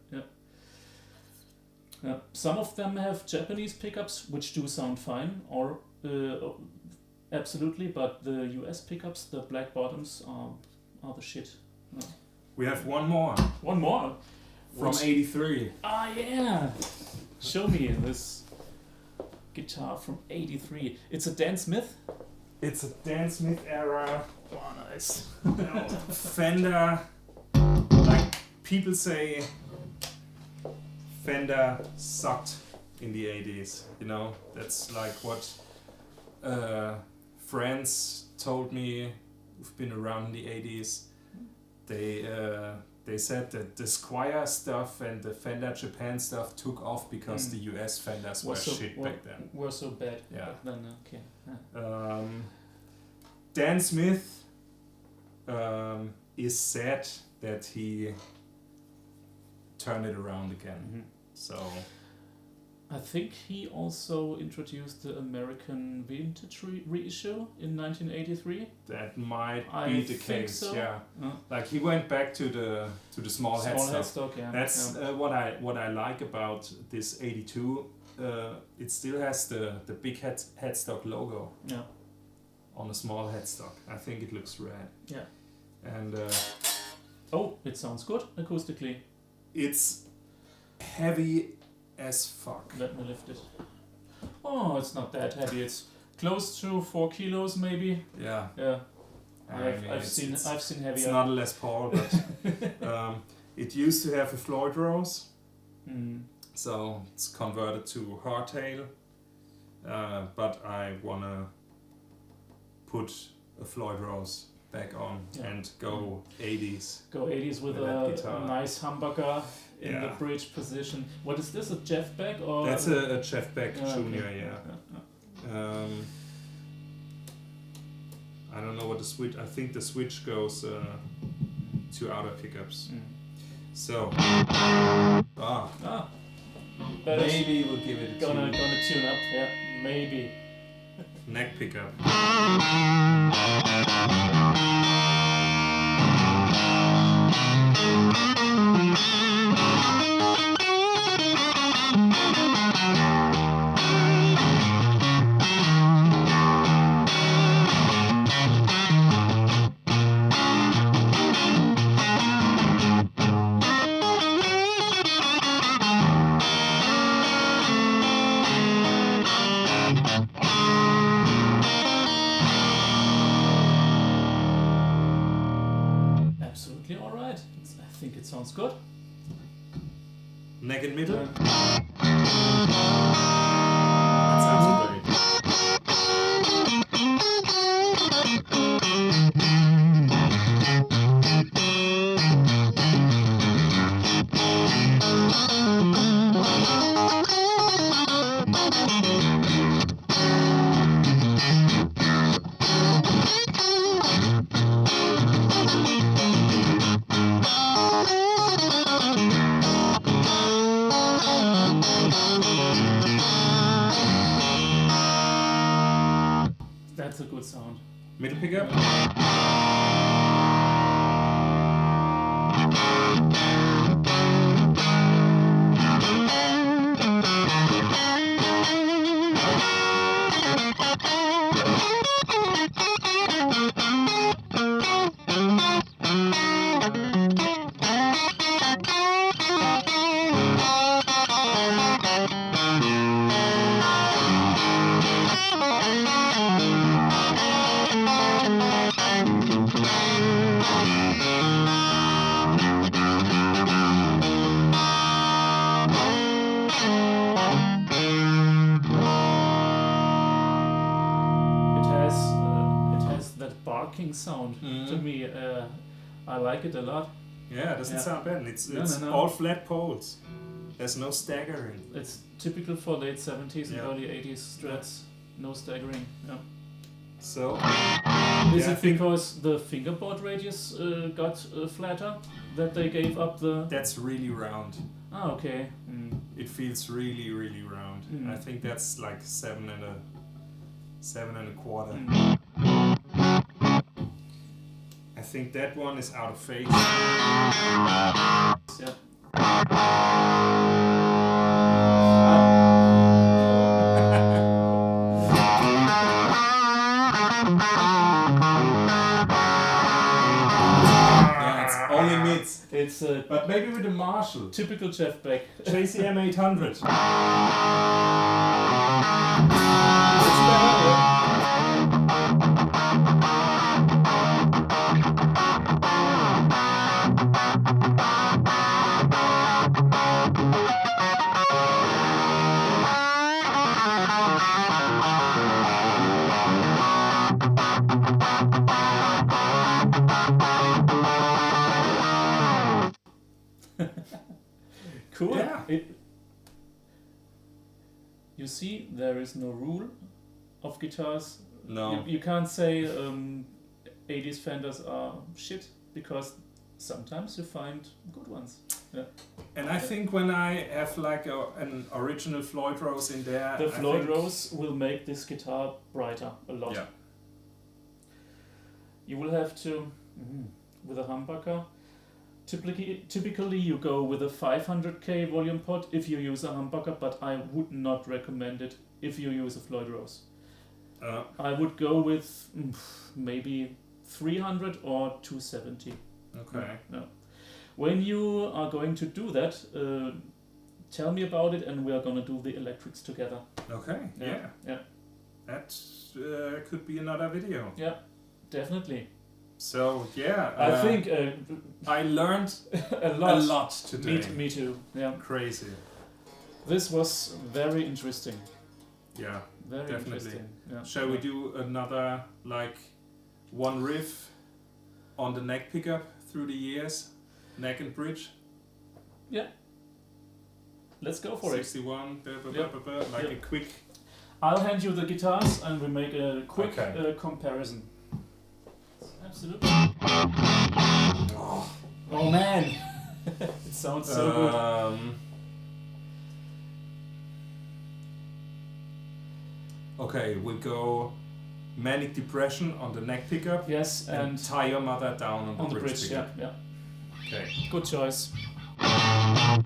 Yeah. Some of them have Japanese pickups, which do sound fine, or absolutely, but the US pickups, the black bottoms, are the shit. Yeah. We have one more One more from '83. Ah, yeah. Show me this guitar from '83. It's a Dan Smith. It's a Dan Smith Era. Oh, nice. Fender. Like people say, Fender sucked in the '80s. You know, that's like what friends told me who've been around in the '80s. They said that the Squier stuff and the Fender Japan stuff took off because the US Fenders were shit back then. Were so bad Yeah. back then. Okay. Yeah. Dan Smith is said that he turned it around again. So I think he also introduced the American Vintage reissue in 1983. that might I be the think case. so. Yeah, like he went back to the small headstock. Headstock, yeah. That's what I like about this '82. It still has the big headstock logo on a small headstock. I think it looks rad. Yeah. And it sounds good acoustically. it's heavy as fuck. Let me lift it. Oh, it's not that heavy. It's close to 4 kilos, maybe. Yeah. Yeah. I mean, I've seen heavier. It's not a Les Paul, but it used to have a Floyd Rose, so it's converted to Hardtail. But I wanna put a Floyd Rose back on and go 80s. Go 80s with a nice humbucker in the bridge position. What is this? A Jeff Beck or? That's a Jeff Beck Jr. Okay. Yeah. I don't know what the switch. I think the switch goes to outer pickups. So maybe we'll give it a gonna tune up. Yeah, maybe. neck pickup. Absolutely all right. I think it sounds good. Neck and middle. That sounds great. That's a good sound. Middle pickup. Sound to me. I like it a lot. Yeah, it doesn't sound bad. It's No. all flat poles. There's no staggering. It's typical for late 70s and early 80s Strats. No staggering. Yeah. So is it because the fingerboard radius got flatter that they gave up the? That's really round. Ah, okay. It feels really, really round. I think that's like 7 and a quarter. I think that one is out of phase. Yeah. It's only mids. It's but maybe with the Marshall. Typical Jeff Beck. JCM 800. It's cool. Yeah. You see, there is no rule of guitars. No. You can't say 80s Fenders are shit, because sometimes you find good ones. Yeah. And I think when I have like an original Floyd Rose in there, the Floyd Rose will make this guitar brighter a lot. Yeah. You will have to, with a humbucker, typically you go with a 500k volume pot if you use a humbucker, but I would not recommend it if you use a Floyd Rose. I would go with maybe 300 or 270. Okay. Yeah. When you are going to do that, tell me about it, and we are going to do the electrics together. Okay. Yeah. That could be another video. Yeah, definitely. So yeah, I think I learned a lot today. Me too. Yeah. Crazy. This was very interesting. Yeah. Very definitely. interesting. Yeah. Shall we do another like one riff on the neck pickup through the years, neck and bridge? Yeah. Let's go for 61, like a quick. I'll hand you the guitars and we make a quick comparison. Absolutely. Oh man, it sounds so good. Okay, we'll go Manic Depression on the neck pickup. Yes, and Tie Your Mother Down on the bridge pickup. Yeah. Okay. Good choice. Yeah.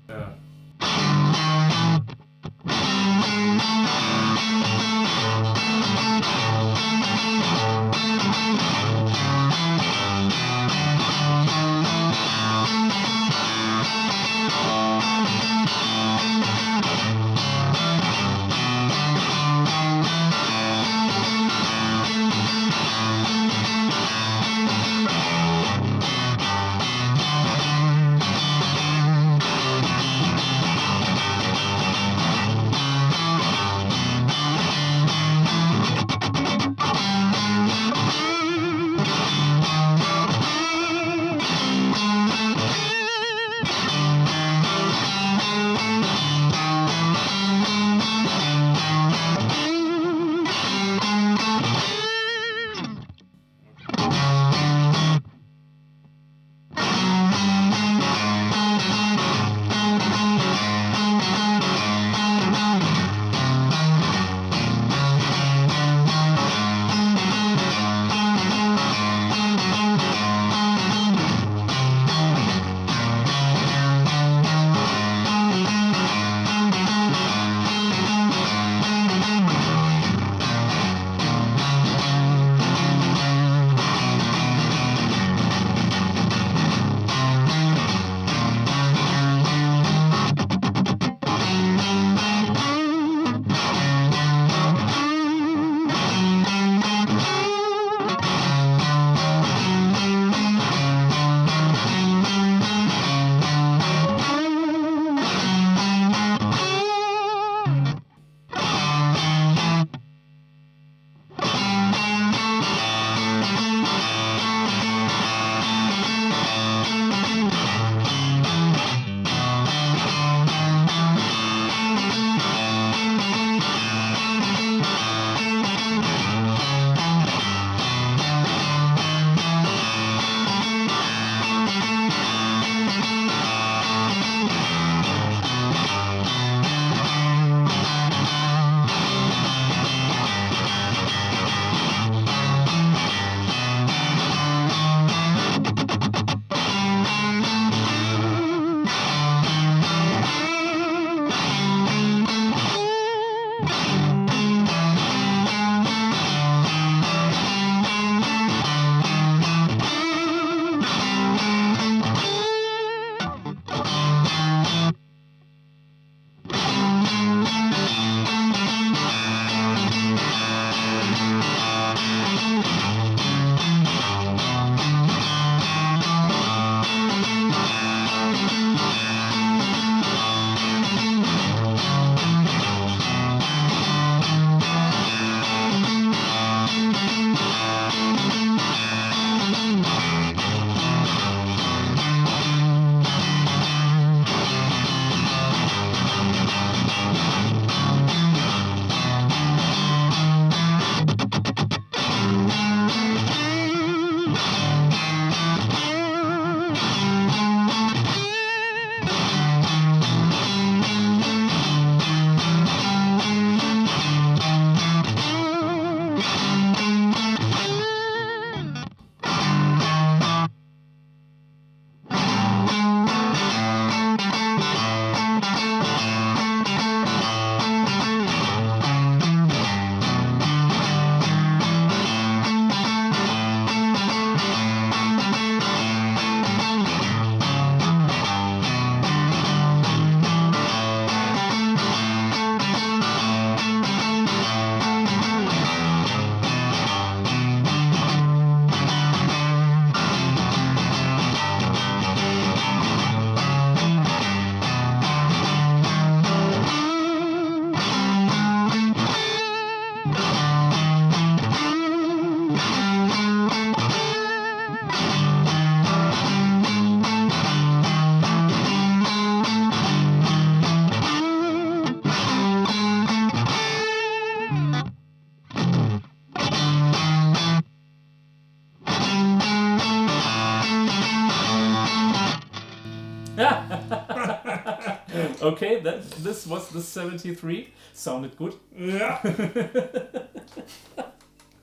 Okay, this was the 73. Sounded good. Yeah.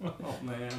Oh man.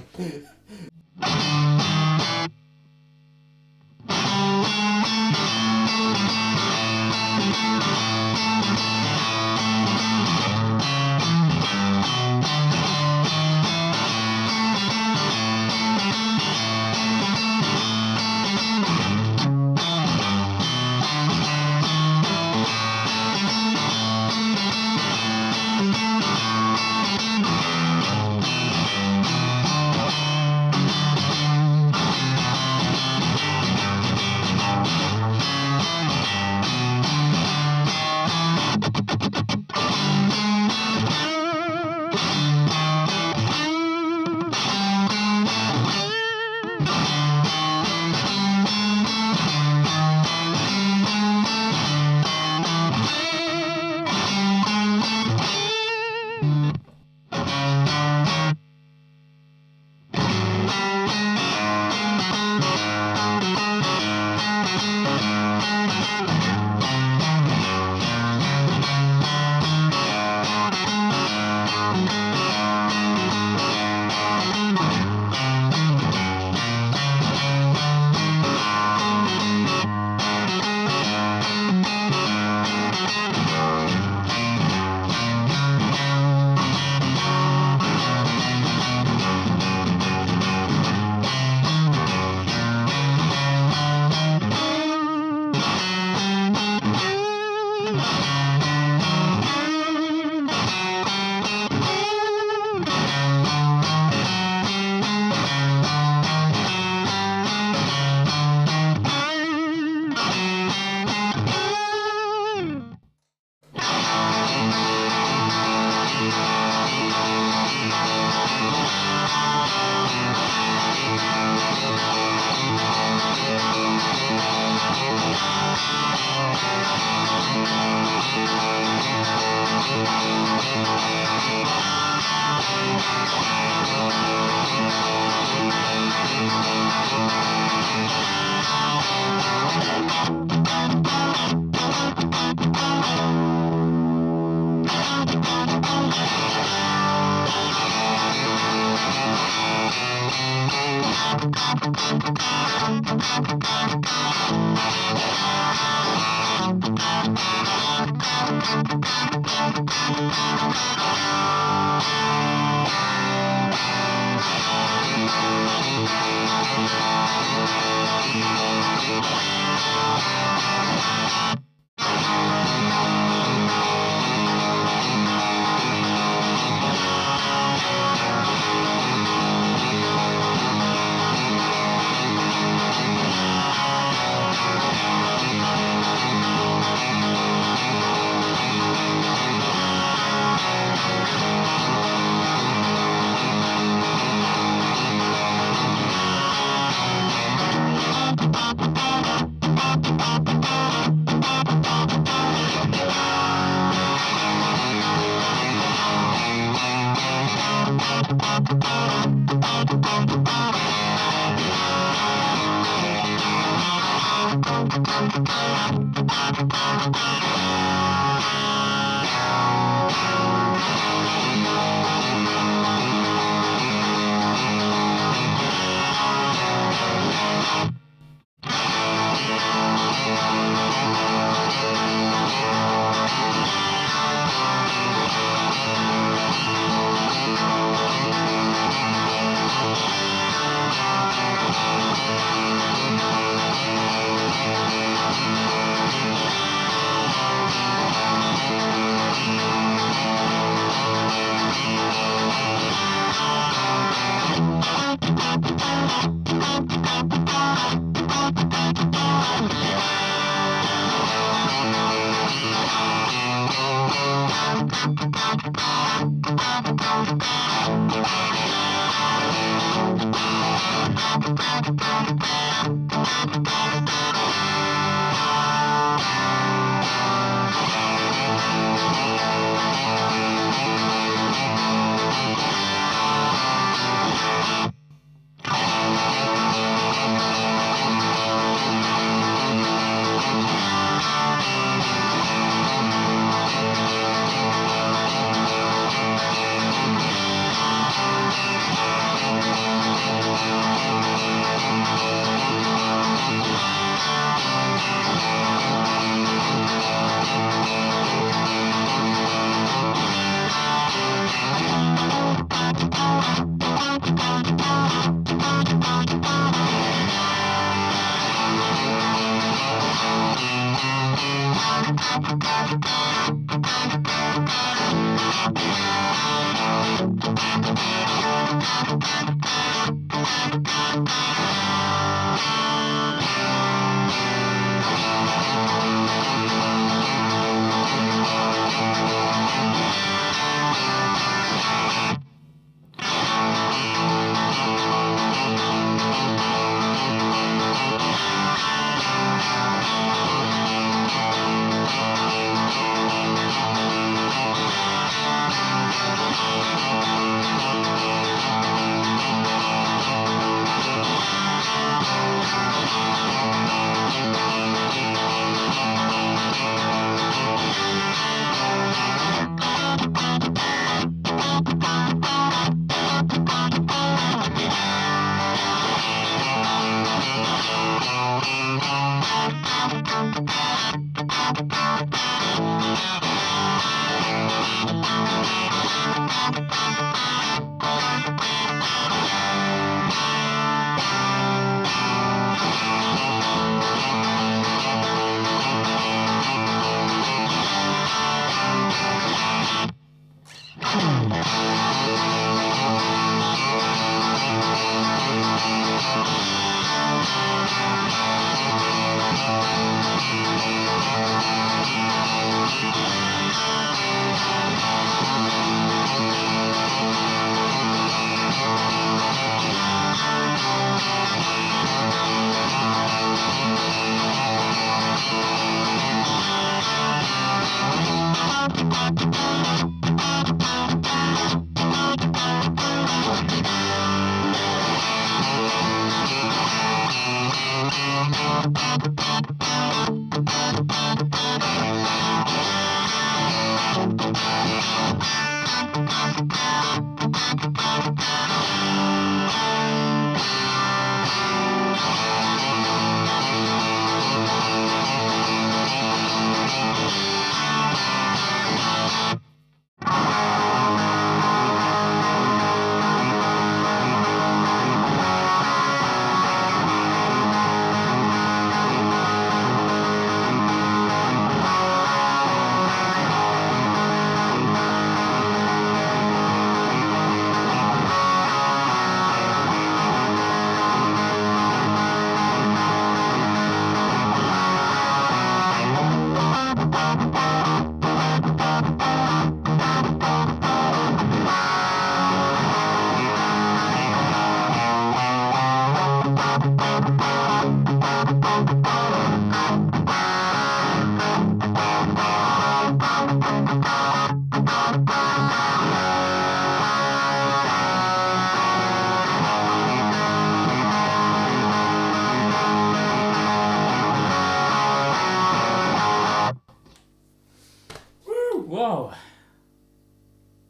Wow.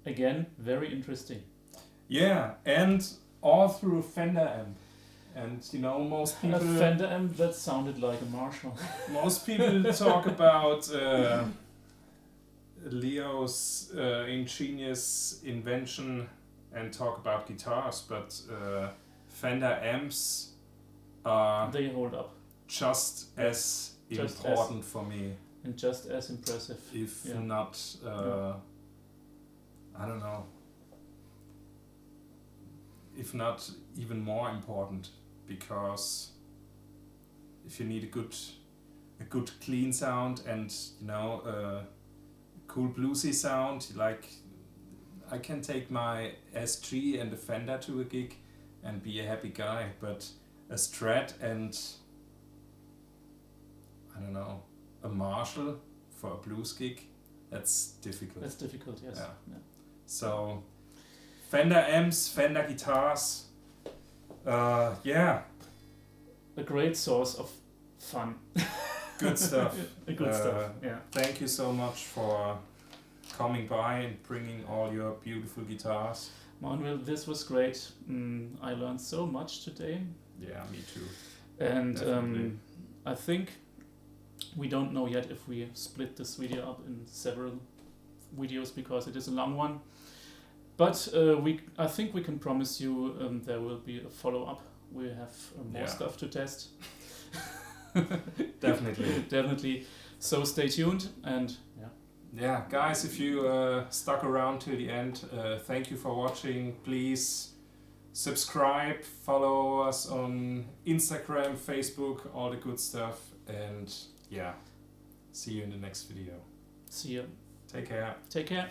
Again, very interesting. Yeah, and all through Fender amp. And you know, most people A Fender amp that sounded like a Marshall. most people talk about Leo's ingenious invention and talk about guitars, but Fender amps are They hold up. just as Just important for me, and just as impressive. if Yeah. not, I don't know, if not even more important, because if you need a good clean sound and you know a cool bluesy sound, like I can take my S3 and a Fender to a gig and be a happy guy, but a Strat and I don't know, a Marshall for a blues gig, that's difficult. That's difficult, yes. Yeah. Yeah. So Fender amps, Fender guitars, yeah, A great source of fun. good stuff. Good stuff, yeah. Thank you so much for coming by and bringing all your beautiful guitars. Manuel, this was great. I learned so much today. Yeah, me too. And Definitely. I think we don't know yet if we split this video up in several videos because it is a long one. But I think we can promise you there will be a follow-up. We have more stuff to test. Definitely. Definitely. So stay tuned and yeah. yeah, guys, if you stuck around till the end, thank you for watching. Please subscribe, follow us on Instagram, Facebook, all the good stuff, and yeah, see you in the next video. See you. Take care. Take care.